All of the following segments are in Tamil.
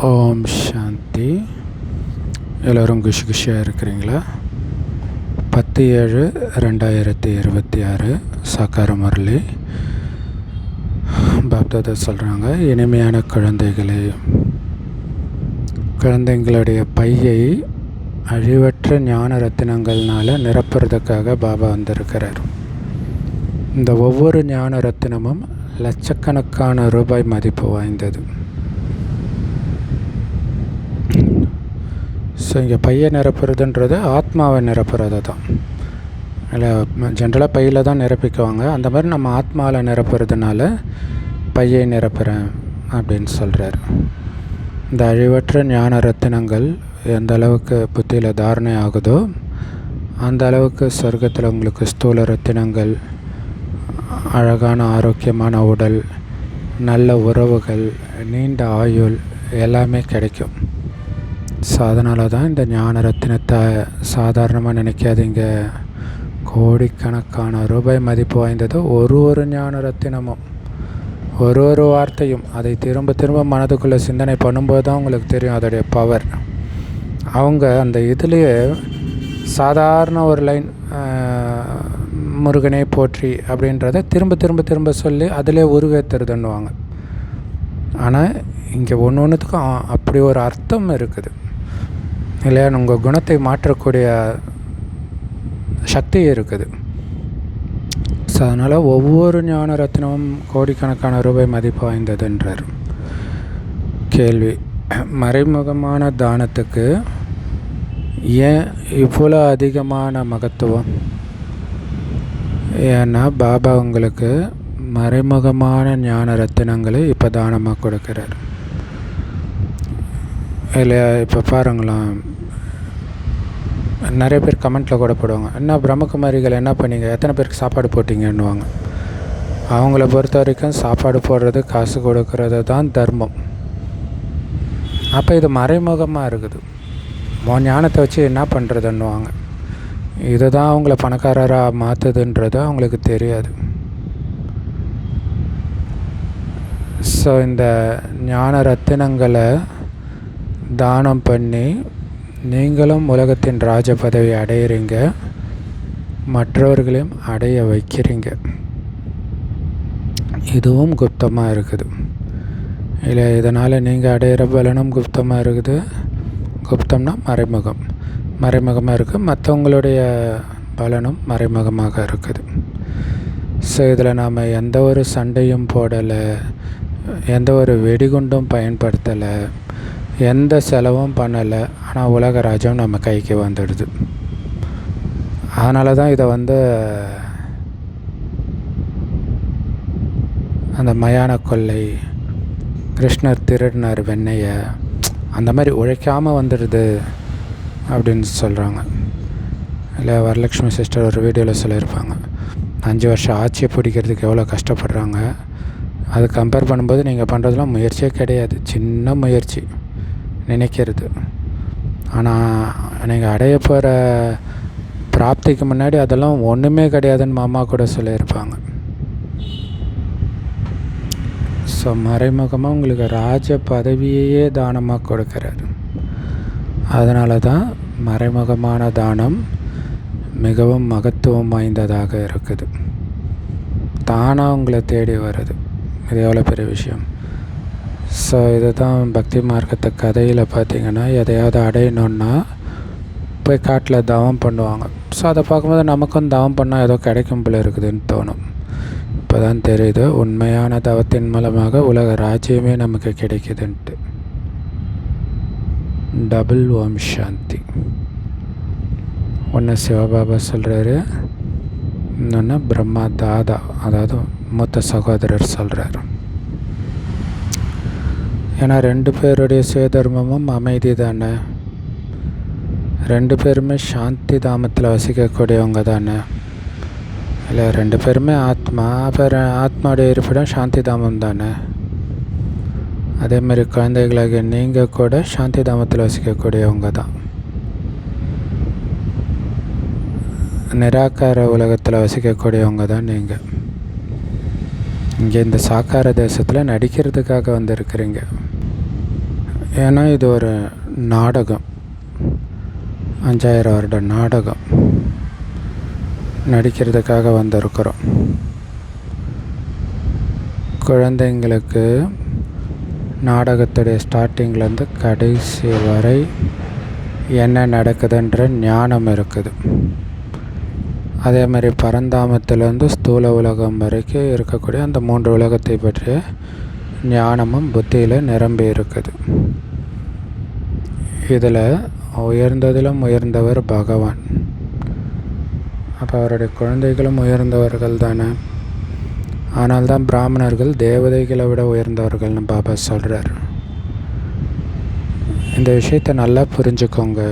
ஓம் சாந்தி. எல்லோரும் குஷியாக இருக்கிறீங்களா? 10/7/2026 சாக்கார முரளி பாப்தாதா சொல்கிறாங்க, இனிமையான குழந்தைங்களுடைய பையை அழிவற்ற ஞான ரத்தினங்கள்னால நிரப்புறதுக்காக பாபா வந்திருக்கிறார். இந்த ஒவ்வொரு ஞான ரத்தினமும் லட்சக்கணக்கான ரூபாய் மதிப்பு வாய்ந்தது. ஸோ இங்கே பையை நிரப்புறதுன்றது ஆத்மாவை நிரப்புறது தான். இல்லை, ஜென்ரலாக பையில் தான் நிரப்பிக்குவாங்க. அந்த மாதிரி நம்ம ஆத்மாவில் நிரப்புறதுனால பையை நிரப்புகிறேன் அப்படின்னு சொல்கிறார். இந்த அழிவற்ற ஞான ரத்தினங்கள் எந்த அளவுக்கு புத்தியில் தாரணை ஆகுதோ அந்த அளவுக்கு சொர்க்கத்தில் உங்களுக்கு ஸ்தூல ரத்தினங்கள், அழகான ஆரோக்கியமான உடல், நல்ல உறவுகள், நீண்ட ஆயுள் எல்லாமே கிடைக்கும். ஸோ அதனால தான் இந்த ஞான ரத்தினத்தை சாதாரணமாக நினைக்காதீங்க. கோடிக்கணக்கான ரூபாய் மதிப்பு வாய்ந்தது ஒரு ஞான ரத்தினமும், ஒரு வார்த்தையும். அதை திரும்ப திரும்ப மனதுக்குள்ளே சிந்தனை பண்ணும்போது தான் உங்களுக்கு தெரியும் அதோடைய பவர். அவங்க அந்த இதுலேயே சாதாரண ஒரு லைன் முருகனே போற்றி அப்படின்றத திரும்ப சொல்லி அதிலே உருவேற்றுறதுன்னுவாங்க. ஆனால் இங்கே ஒன்றுத்துக்கும் அப்படி ஒரு அர்த்தம் இருக்குது இல்லையா? உங்கள் குணத்தை மாற்றக்கூடிய சக்தி இருக்குது. ஸோ அதனால் ஒவ்வொரு ஞான ரத்னமும் கோடிக்கணக்கான ரூபாய் மதிப்பு வாய்ந்ததுன்றார். கேள்வி: மறைமுகமான தானத்துக்கு ஏன் இவ்வளோ அதிகமான மகத்துவம்? ஏன்னா பாபா உங்களுக்கு மறைமுகமான ஞான ரத்தினங்களை இப்போ தானமாக கொடுக்குறார் இல்லையா? இப்போ பாருங்களேன், நிறைய பேர் கமெண்ட்டில் கூட போடுவாங்க, என்ன பிரம்மகுமாரிகள் என்ன பண்ணீங்க, எத்தனை பேருக்கு சாப்பாடு போட்டிங்கன்னுவாங்க. அவங்கள பொறுத்த வரைக்கும் சாப்பாடு போடுறது, காசு கொடுக்கறது தான் தர்மம். அப்போ இது மறைமுகமாக இருக்குது. ஞானத்தை வச்சு என்ன பண்ணுறதுன்னுவாங்க. இது தான் அவங்கள பணக்காரராக மாற்றுதுன்றது அவங்களுக்கு தெரியாது. ஸோ இந்த ஞான ரத்தினங்களை தானம் பண்ணி நீங்களும் உலகத்தின் ராஜ பதவி அடையிறீங்க, மற்றவர்களையும் அடைய வைக்கிறீங்க. இதுவும் குப்தமாக இருக்குது இல்லை? இதனால் நீங்கள் அடையிற பலனும் குப்தமாக இருக்குது. குப்தம்னா மறைமுகமாக இருக்குது. மற்றவங்களுடைய பலனும் மறைமுகமாக இருக்குது. ஸோ இதில் நாம் எந்த ஒரு சண்டையும் போடலை, எந்த ஒரு வெடிகுண்டும் பயன்படுத்தலை, எந்த செலவும் பண்ணலை. ஆனால் உலக ராஜ்யம் நம்ம கைக்கு வந்துடுது. அதனால தான் இதை அந்த மயான கொள்ளை, கிருஷ்ணர் திருடினார் வெண்ணையை, அந்த மாதிரி உழைக்காமல் வந்துடுது அப்படின்னு சொல்கிறாங்க இல்லை? வரலட்சுமி சிஸ்டர் ஒரு வீடியோவில் சொல்லியிருப்பாங்க, 5 வருஷம் ஆட்சியை பிடிக்கிறதுக்கு எவ்வளோ கஷ்டப்படுறாங்க. அது கம்பேர் பண்ணும்போது நீங்கள் பண்ணுறதுலாம் முயற்சியே கிடையாது, சின்ன முயற்சி நினைக்கிறது. ஆனால் நீங்கள் அடைய போகிற பிராப்திக்கு முன்னாடி அதெல்லாம் ஒன்றுமே கிடையாதுன்னு மாமா கூட சொல்லியிருப்பாங்க. ஸோ மறைமுகமாக உங்களுக்கு ராஜ பதவியையே தானமாக கொடுக்குறாரு. அதனால தான் மறைமுகமான தானம் மிகவும் மகத்துவம் வாய்ந்ததாக இருக்குது. தானாக உங்களை தேடி வருது. இது எவ்வளோ பெரிய விஷயம். ஸோ இது தான் பக்தி மார்க்கத்தை கதையில் பார்த்திங்கன்னா, எதையாவது அடையணுன்னா போய் காட்டில் தவம் பண்ணுவாங்க. ஸோ அதை பார்க்கும்போது நமக்கும் தவம் பண்ணால் ஏதோ கிடைக்கும் போல இருக்குதுன்னு தோணும். இப்போ தான் தெரியுது உண்மையான தவத்தின் மூலமாக உலக ராஜ்யமே நமக்கு கிடைக்குதுன்ட்டு. டபுள் ஓம் சாந்தி. ஒன்று சிவபாபா சொல்கிறாரு, இன்னொன்று பிரம்மா தாதா, அதாவது மூத்த சகோதரர் சொல்கிறார். ஏன்னா 2 பேருடைய சுயதர்மமும் அமைதி தானே. 2 பேருமே சாந்தி தாமத்தில் வசிக்கக்கூடியவங்க தானே இல்லை? 2 பேருமே ஆத்மா. அப்புறம் ஆத்மாவுடைய இருப்பிடம் சாந்தி தாமம் தானே. அதேமாதிரி குழந்தைகளாக நீங்கள் கூட சாந்தி தாமத்தில் வசிக்கக்கூடியவங்க தான். நிராகார உலகத்தில் வசிக்கக்கூடியவங்க தான் நீங்கள். இங்கே இந்த சாக்கார தேசத்தில் நடிக்கிறதுக்காக வந்திருக்கிறீங்க. ஏன்னா இது ஒரு நாடகம், 5000 வருட நாடகம் நடிக்கிறதுக்காக வந்திருக்கிறோம். குழந்தைங்களுக்கு நாடகத்துடைய ஸ்டார்டிங்லேருந்து கடைசி வரை என்ன நடக்குதுன்ற ஞானம் இருக்குது. அதே மாதிரி பரந்தாமத்திலேருந்து ஸ்தூல உலகம் வரைக்கும் இருக்கக்கூடிய அந்த 3 உலகத்தை பற்றிய ஞானமும் புத்தியில் நிரம்பி இருக்குது. இதில் உயர்ந்ததிலும் உயர்ந்தவர் பகவான். அப்போ அவருடைய குழந்தைகளும் உயர்ந்தவர்கள் தானே. ஆனால்தான் பிராமணர்கள் தேவதைகளை விட உயர்ந்தவர்கள்னு பாபா சொல்கிறார். இந்த விஷயத்தை நல்லா புரிஞ்சுக்கோங்க.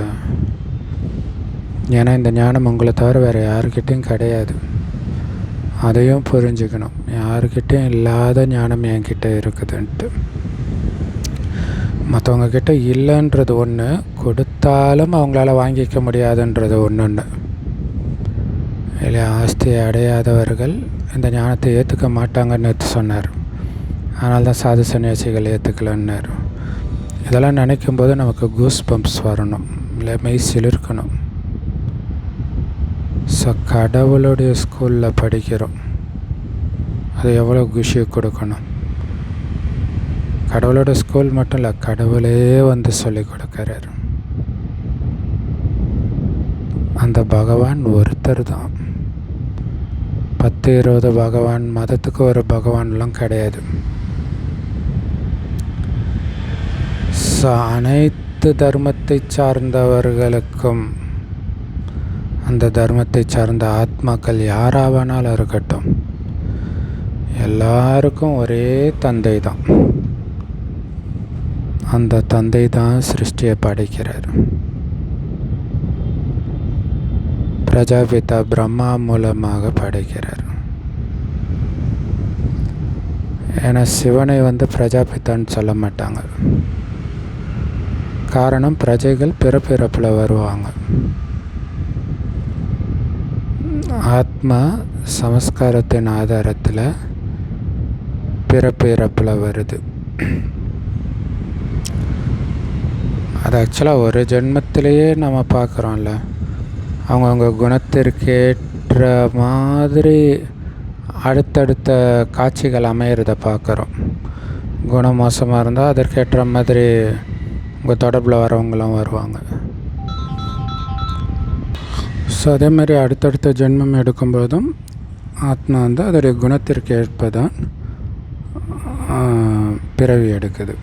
ஏன்னா இந்த ஞானம் உங்களை தவிர வேறு யாருக்கிட்டையும் கிடையாது. அதையும் புரிஞ்சுக்கணும். யாருக்கிட்டையும் இல்லாத ஞானம் என்கிட்ட இருக்குதுன்ட்டு. மற்றவங்கக்கிட்ட இல்லைன்றது ஒன்று, கொடுத்தாலும் அவங்களால வாங்கிக்க முடியாதுன்றது ஒன்று. இல்லை, ஆஸ்தியை அடையாதவர்கள் இந்த ஞானத்தை ஏற்றுக்க மாட்டாங்கன்னு சொன்னார். அதனால தான் சாது சன்னியாசிகள் ஏற்றுக்கலன்னார். இதெல்லாம் நினைக்கும்போது நமக்கு கூஸ் பம்ப்ஸ் வரணும், இல்லை மெய் சிலிர்க்கணும். ஸோ கடவுளுடைய ஸ்கூலில் படிக்கிறோம், அது எவ்வளோ குஷி கொடுக்கணும். கடவுளோட ஸ்கூல் மட்டும் இல்லை, கடவுளே வந்து சொல்லி கொடுக்குறாரு. அந்த பகவான் ஒருத்தர் தான். 10-20 பகவான், மதத்துக்கு ஒரு பகவான்லாம் கிடையாது. அனைத்து தர்மத்தை சார்ந்தவர்களுக்கும், அந்த தர்மத்தை சார்ந்த ஆத்மாக்கள் யாராவனாலும் இருக்கட்டும், எல்லாருக்கும் ஒரே தந்தை தான். அந்த தந்தை தான் சிருஷ்டியை படைக்கிறார். பிரஜாபிதா பிரம்மா மூலமாக படைக்கிறார். ஏன்னா சிவனை வந்து பிரஜாபிதான்னு சொல்ல மாட்டாங்க. காரணம், பிரஜைகள் பிறப்பிறப்பில் வருவாங்க. ஆத்மா சமஸ்காரத்தின் ஆதாரத்தில் பிறப்பிறப்பில் வருது. அது ஆக்சுவலாக ஒரு ஜென்மத்திலேயே நம்ம பார்க்குறோம்ல, அவங்கவுங்க குணத்திற்கேற்ற மாதிரி அடுத்தடுத்த காட்சிகள் அமையிறத பார்க்குறோம். குணம் மோசமாக இருந்தால் அதற்கேற்ற மாதிரி உங்கள் தொடர்பில் வரவங்களும் வருவாங்க. ஸோ அதே மாதிரி அடுத்தடுத்த ஜென்மம் எடுக்கும்போதும் ஆத்மா வந்து அதோடைய குணத்திற்கு ஏற்ப தான் பிறவி எடுக்குது.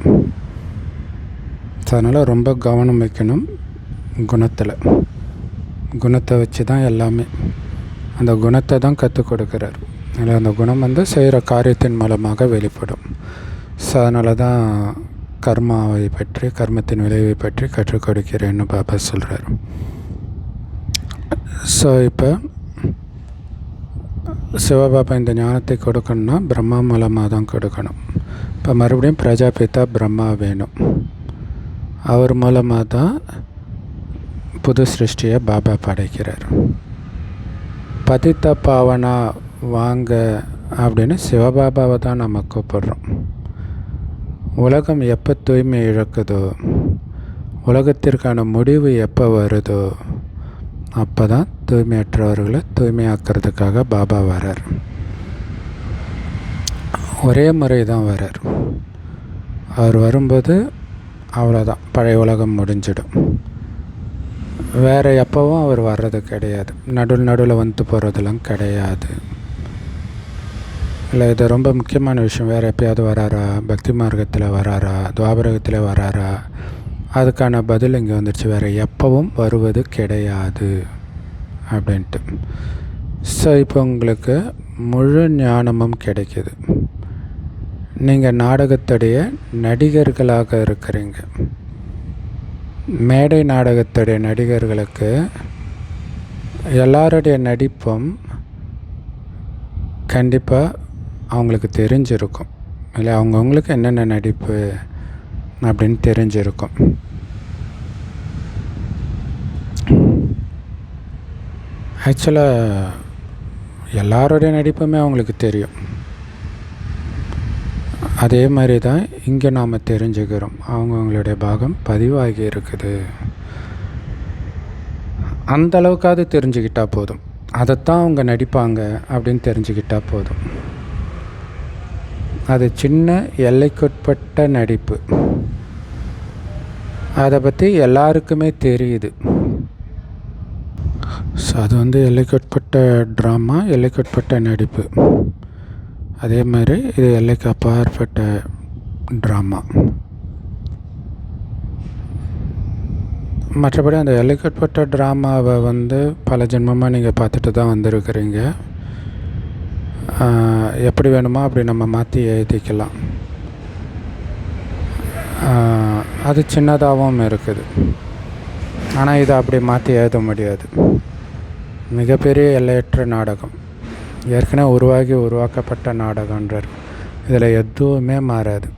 ஸோ அதனால் ரொம்ப கவனம் வைக்கணும் குணத்தில். குணத்தை வச்சு தான் எல்லாமே. அந்த குணத்தை தான் கற்றுக் கொடுக்குறார். அதில் அந்த குணம் வந்து செய்கிற காரியத்தின் மூலமாக வெளிப்படும். ஸோ அதனால தான் கர்மாவை பற்றி, கர்மத்தின் விளைவை பற்றி கற்றுக் கொடுக்கிறேன்னு பாபா சொல்கிறார். ஸோ இப்போ சிவபாபா இந்த ஞானத்தை கொடுக்கணும்னா பிரம்மா மூலமாக தான் கொடுக்கணும். இப்போ மறுபடியும் பிரஜாபிதா பிரம்மா வேணும். அவர் மூலமாக தான் புது சிருஷ்டியை பாபா படைக்கிறார். பதித்த பாவனா வாங்க அப்படின்னு சிவபாபாவை தான் நம்ம கூப்பிடுறோம். உலகம் எப்போ தூய்மை இழக்குதோ, உலகத்திற்கான முடிவு எப்போ வருதோ, அப்போ தான் தூய்மையற்றவர்களை தூய்மையாக்கிறதுக்காக பாபா வரார். ஒரே முறை தான் வரார். அவர் வரும்போது அவ்வளோதான், பழைய உலகம் முடிஞ்சிடும். வேறு எப்போவும் அவர் வர்றது கிடையாது. நடுவில் வந்து போகிறதெல்லாம் கிடையாது. இல்லை, இது ரொம்ப முக்கியமான விஷயம். வேறு எப்பயாவது வராரா, பக்தி மார்க்கத்தில் வராரா, துவாபரகத்தில் வராரா, அதுக்கான பதில் இங்கே வந்துடுச்சு. வேறு எப்பவும் வருவது கிடையாது அப்படின்ட்டு. ஸோ இப்போ உங்களுக்கு முழு ஞானமும் கிடைக்கிது. நீங்கள் நாடகத்துடைய நடிகர்களாக இருக்கிறீங்க. மேடை நாடகத்துடைய நடிகர்களுக்கு எல்லாருடைய நடிப்பும் கண்டிப்பாக அவங்களுக்கு தெரிஞ்சிருக்கும். இல்லை, அவங்கவுங்களுக்கு என்னென்ன நடிப்பு அப்படின்னு தெரிஞ்சிருக்கும். ஆக்சுவலாக எல்லாருடைய நடிப்புமே அவங்களுக்கு தெரியும். அதே மாதிரி தான் இங்கே நாம் தெரிஞ்சுக்கிறோம். அவங்கவுங்களுடைய பாகம் பதிவாகி இருக்குது. அந்த அளவுக்காவது தெரிஞ்சுக்கிட்டால் போதும். அதைத்தான் அவங்க நடிப்பாங்க அப்படின்னு தெரிஞ்சுக்கிட்டால் போதும். அது சின்ன எல்லைக்குட்பட்ட நடிப்பு. அதை பற்றி எல்லாருக்குமே தெரியுது. ஸோ அது எல்லைக்குட்பட்ட ட்ராமா, எல்லைக்குட்பட்ட நடிப்பு. அதே மாதிரி இது எல்லைக்கு அப்பாற்பட்ட ட்ராமா. மற்றபடி அந்த எல்லைக்குட்பட்ட ட்ராமாவை பல ஜென்மமாக நீங்கள் பார்த்துட்டு தான் வந்திருக்கிறீங்க. எப்படி வேணுமோ அப்படி நம்ம மாற்றி எழுதிக்கலாம். அது சின்னதாகவும் இருக்குது. ஆனால் இதை அப்படி மாற்றி எழுத முடியாது. மிகப்பெரிய எல்லையற்ற நாடகம், ஏற்கனவே உருவாக்கப்பட்ட நாடகன்றார். இதில் எதுவுமே மாறாது.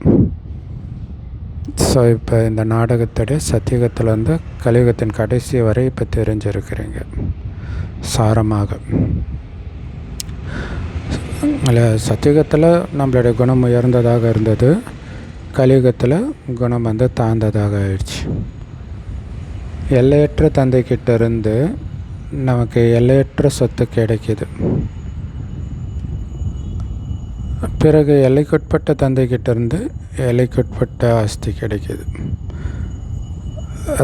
ஸோ இப்போ இந்த நாடகத்துடைய சத்தியுகத்திலேருந்து கலியுகத்தின் கடைசி வரை இப்போ தெரிஞ்சிருக்கிறீங்க சாரமாக. அதில் சத்தியுகத்தில் நம்மளுடைய குணம் உயர்ந்ததாக இருந்தது, கலியுகத்தில் குணம் தாழ்ந்ததாக ஆயிடுச்சு. எல்லையற்ற தந்தைக்கிட்ட இருந்து நமக்கு எல்லையற்ற சொத்து கிடைக்கிது. பிறகு எல்லைக்குட்பட்ட தந்தைக்கிட்ட இருந்து எல்லைக்குட்பட்ட ஆஸ்தி கிடைக்கிது.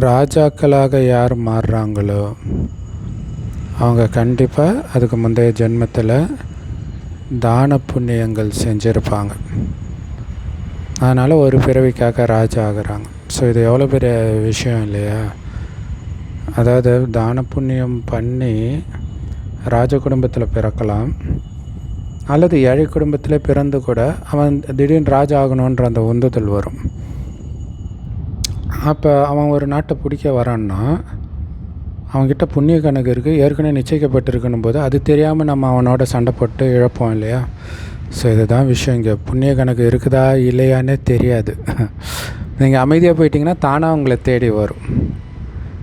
ராஜாக்களாக யார் மாறுறாங்களோ அவங்க கண்டிப்பாக அதுக்கு முந்தைய ஜென்மத்தில் தான புண்ணியங்கள் செஞ்சுருப்பாங்க. அதனால் ஒரு பிறவிக்காக ராஜா ஆகிறாங்க. ஸோ இது எவ்வளோ பெரிய விஷயம் இல்லையா? அதாவது தான புண்ணியம் பண்ணி ராஜ குடும்பத்தில் பிறக்கலாம், அல்லது ஏழை குடும்பத்தில் பிறந்து கூட அவன் திடீர்னு ராஜா ஆகணுன்ற அந்த உந்துதல் வரும். அப்போ அவன் ஒரு நாட்டை பிடிக்க வரான்னா அவன்கிட்ட புண்ணிய கணக்கு இருக்குது, ஏற்கனவே நிச்சயிக்கப்பட்டிருக்கணும் போது அது தெரியாமல் நம்ம அவனோட சண்டை போட்டு இழப்போம் இல்லையா? ஸோ இதுதான் விஷயம். இங்கே புண்ணிய கணக்கு இருக்குதா இல்லையானே தெரியாது. நீங்கள் அமைதியாக போயிட்டீங்கன்னா தானாக உங்களை தேடி வரும்.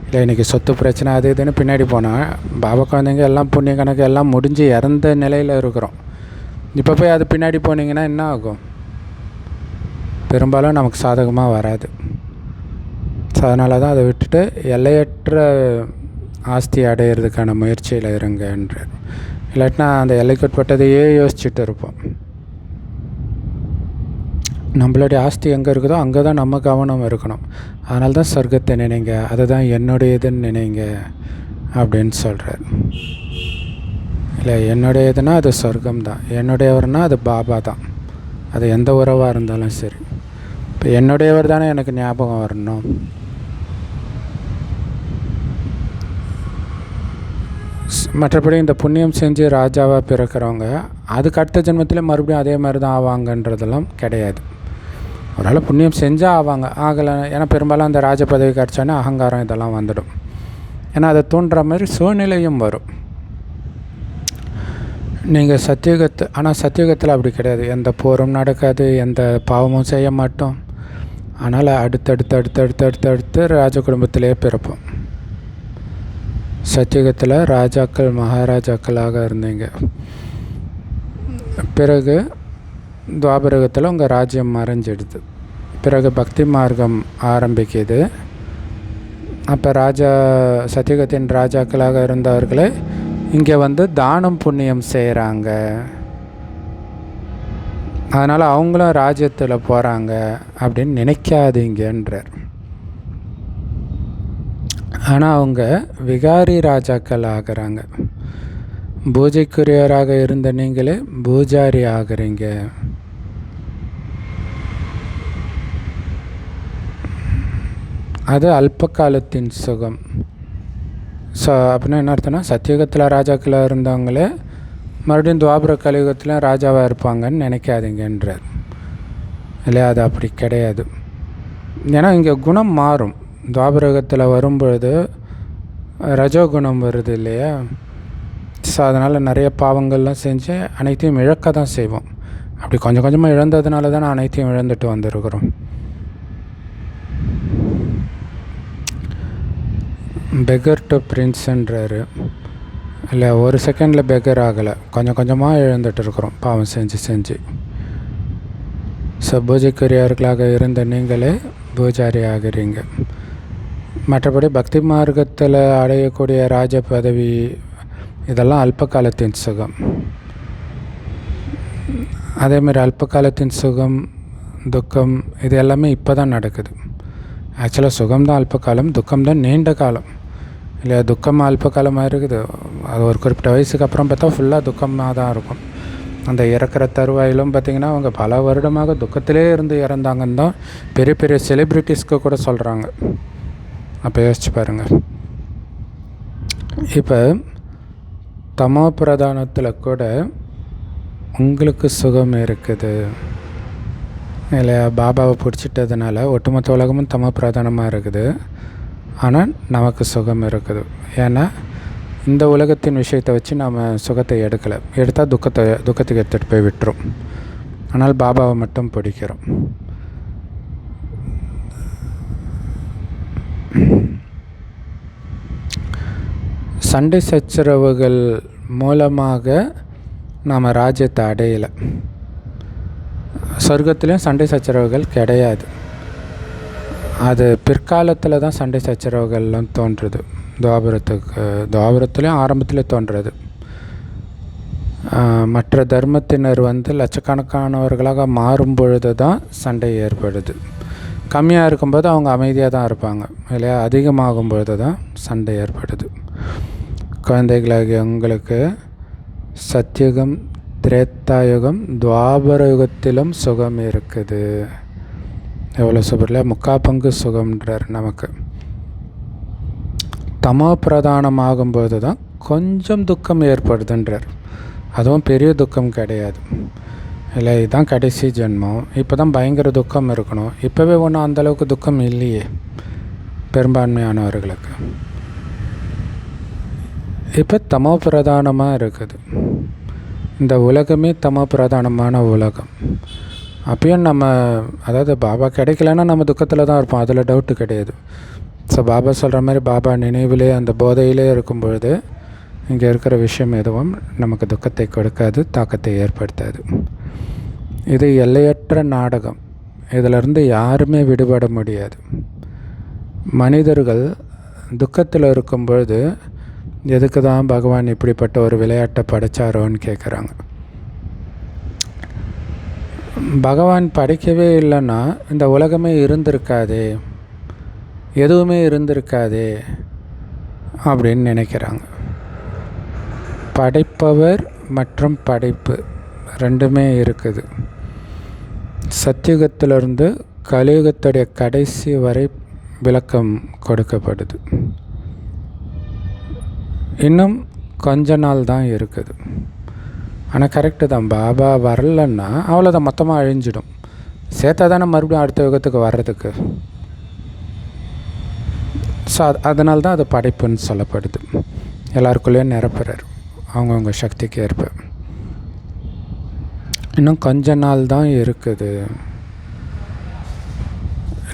இல்லை இன்றைக்கி சொத்து பிரச்சனை அது இதுன்னு பின்னாடி போனால் பாபா குழந்தைங்க எல்லாம் புண்ணிய கணக்கு எல்லாம் முடிஞ்சு இறந்த நிலையில் இருக்கிறோம். இப்போ போய் அது பின்னாடி போனீங்கன்னா என்ன ஆகும்? பெரும்பாலும் நமக்கு சாதகமாக வராது. ஸோ அதனால தான் அதை விட்டுட்டு எல்லையற்ற ஆஸ்தி அடையிறதுக்கான முயற்சியில் இருங்கன்றார். இல்லாட்டினா அந்த எல்லைக்குட்பட்டதையே யோசிச்சுட்டு இருப்போம். நம்மளுடைய ஆஸ்தி எங்கே இருக்குதோ அங்கே தான் நம்ம கவனம் இருக்கணும். அதனால தான் சொர்க்கத்தை நினைங்க, அதுதான் என்னுடையதுன்னு நினைங்க அப்படின்னு சொல்கிறார். இல்லை என்னுடையதுன்னா அது சொர்க்கம் தான், என்னுடையவர்னால் அது பாபா தான். அது எந்த உறவாக இருந்தாலும் சரி. இப்போ என்னுடையவர் தானே எனக்கு ஞாபகம் வரணும். மற்றபடி இந்த புண்ணியம் செஞ்சு ராஜாவாக பிறக்கிறவங்க அதுக்கு அடுத்த ஜென்மத்தில் மறுபடியும் அதே மாதிரி தான் ஆவாங்கன்றதெல்லாம் கிடையாது. ஒருவேளை புண்ணியம் செஞ்சால் ஆவாங்க, ஆகலை. ஏன்னா பெரும்பாலும் அந்த ராஜ பதவி கிடச்சானே அகங்காரம் இதெல்லாம் வந்துடும். ஏன்னா அதை தூண்டுற மாதிரி சூழ்நிலையும் வரும். நீங்கள் ஆனால் சத்தியுகத்தில் அப்படி கிடையாது. எந்த போரும் நடக்காது, எந்த பாவமும் செய்ய மாட்டோம். அதனால் அடுத்தடுத்து ராஜ குடும்பத்திலே பிறப்போம். சத்தியுகத்தில் ராஜாக்கள் மகாராஜாக்களாக இருந்தீங்க. பிறகு துவாபரகத்தில் உங்கள் ராஜ்யம் மறைஞ்சிடுது. பிறகு பக்தி மார்க்கம் ஆரம்பிக்குது. அப்போ சத்தியுகத்தின் ராஜாக்களாக இருந்தவர்களே இங்கே தானம் புண்ணியம் செய்கிறாங்க. அதனால் அவங்களும் ராஜ்யத்தில் போகிறாங்க அப்படின்னு நினைக்காதீங்கன்றார். ஆனால் அவங்க விகாரி ராஜாக்கள் ஆகிறாங்க. பூஜைக்குரியவராக இருந்த நீங்களே பூஜாரி ஆகிறீங்க. அது அல்ப காலத்தின் சுகம். ஸோ அப்படின்னா என்ன அர்த்தம்னா, சத்தியுகத்தில் ராஜாக்களாக இருந்தவங்களே மறுபடியும் துவாபர கலியுகத்தில் ராஜாவாக இருப்பாங்கன்னு நினைக்காதீங்கன்றார் இல்லையா? அது அப்படி கிடையாது. ஏன்னா இங்கே குணம் மாறும். துவாபரகத்தில் வரும்பொழுது ரஜோகுணம் வருது இல்லையா? ஸோ அதனால் நிறைய பாவங்கள்லாம் செஞ்சு அனைத்தையும் இழக்க தான் செய்வோம். அப்படி கொஞ்சம் கொஞ்சமாக இழந்ததுனால தான் அனைத்தையும் இழந்துட்டு வந்திருக்கிறோம். பெக்கர் டு பிரின்ஸுன்றாரு. இல்லை ஒரு செகண்டில் பெக்கர் ஆகலை, கொஞ்சம் கொஞ்சமாக இழந்துட்டு இருக்கிறோம் பாவம் செஞ்சு. பூஜைக்குரியவர்களாக இருந்த நீங்களே பூஜாரி ஆகிறீங்க. மற்றபடி பக்தி மார்க்கத்தில் அடையக்கூடிய ராஜ பதவி இதெல்லாம் அல்ப காலத்தின் சுகம். அதேமாதிரி அல்ப காலத்தின் சுகம், துக்கம் இது எல்லாமே இப்போ தான் நடக்குது. ஆக்சுவலாக சுகம்தான் அல்ப காலம், துக்கம்தான் நீண்ட காலம் இல்லையா? துக்கம் அல்ப காலமாக இருக்குது. அது ஒரு குறிப்பிட்ட வயசுக்கு அப்புறம் பார்த்தா ஃபுல்லாக துக்கமாக தான் இருக்கும். அந்த இறக்குற தருவாயிலும் பார்த்திங்கன்னா அவங்க பல வருடமாக துக்கத்திலே இருந்து இறந்தாங்கன்னு தான் பெரிய பெரிய செலிப்ரிட்டிஸ்க்கு கூட சொல்கிறாங்க. அப்போ யோசிச்சு பாருங்கள். இப்போ தமோ பிரதானத்தில் கூட உங்களுக்கு சுகம் இருக்குது இல்லையா? பாபாவை பிடிச்சிட்டதுனால ஒட்டுமொத்த உலகமும் தமோ பிரதானமாக இருக்குது. ஆனால் நமக்கு சுகம் இருக்குது. ஏன்னா இந்த உலகத்தின் விஷயத்தை வச்சு நாம் சுகத்தை எடுக்கலை. எடுத்தால் துக்கத்துக்கு எடுத்துகிட்டு போய் விட்டுரும். ஆனால் பாபாவை மட்டும் பிடிக்கிறோம். சண்டை சச்சரவுகள் மூலமாக நாம் ராஜ்யத்தை அடையலை. சொர்க்கத்துலேயும் சண்டை சச்சரவுகள் கிடையாது. அது பிற்காலத்தில் தான் சண்டை சச்சரவுகள்லாம் தோன்றுது. துவாபரத்துலேயும் ஆரம்பத்தில் தோன்றுறது. மற்ற தர்மத்தினர் லட்சக்கணக்கானவர்களாக மாறும் பொழுது தான் சண்டை ஏற்படுது. கம்மியாக இருக்கும்போது அவங்க அமைதியாக தான் இருப்பாங்க இல்லையா? அதிகமாகும் பொழுது தான் சண்டை ஏற்படுது. குழந்தைகளாகிய உங்களுக்கு சத்தியுகம், திரேத்தாயுகம், துவாபர யுகத்திலும் சுகம் இருக்குது. எவ்வளோ சூப்பரில் 3/4 பங்கு சுகம்ன்றார் நமக்கு. தமோ பிரதானமாகும்போது தான் கொஞ்சம் துக்கம் ஏற்படுதுன்றார். அதுவும் பெரிய துக்கம் கிடையாது இல்லை. இதுதான் கடைசி ஜென்மம். இப்போ தான் பயங்கர துக்கம் இருக்கணும். இப்போவே ஒன்றும் அந்தளவுக்கு துக்கம் இல்லையே பெரும்பான்மையானவர்களுக்கு. இப்போ தமோ பிரதானமாக இருக்குது. இந்த உலகமே தமோ பிரதானமான உலகம். அப்பயும் நம்ம அதாவது பாபா கிடைக்கலன்னா நம்ம துக்கத்தில் தான் இருப்போம். அதில் டவுட்டு கிடையாது. ஸோ பாபா சொல்கிற மாதிரி பாபா நினைவிலே அந்த போதையிலே இருக்கும் பொழுது இங்கே இருக்கிற விஷயம் எதுவும் நமக்கு துக்கத்தை கொடுக்காது, தாக்கத்தை ஏற்படுத்தாது. இது எல்லையற்ற நாடகம். இதிலிருந்து யாருமே விடுபட முடியாது. மனிதர்கள் துக்கத்தில் இருக்கும் பொழுது எதுக்கு தான் பகவான் இப்படிப்பட்ட ஒரு விளையாட்டை படைச்சாரோன்னு கேட்குறாங்க. பகவான் படைக்கவே இல்லைன்னா இந்த உலகமே இருந்திருக்காதே, எதுவுமே இருந்திருக்காதே அப்படின்னு நினைக்கிறாங்க. படைப்பவர் மற்றும் படைப்பு ரெண்டுமே இருக்குது. சத்தியுகத்திலிருந்து கலியுகத்துடைய கடைசி வரை விளக்கம் கொடுக்கப்படுது. இன்னும் கொஞ்ச நாள் தான் இருக்குது. ஆனால் கரெக்டு தான், பாபா வரலன்னா அவ்வளோதான், மொத்தமாக அழிஞ்சிடும். சேர்த்தா தானே மறுபடியும் அடுத்த யுகத்துக்கு வர்றதுக்கு. ஸோ அதனால தான் அது படைப்புன்னு சொல்லப்படுது. எல்லாருக்குள்ளேயும் நிரப்புறார் அவங்கவுங்க சக்திக்கு ஏற்ப. இன்னும் கொஞ்ச நாள் தான் இருக்குது.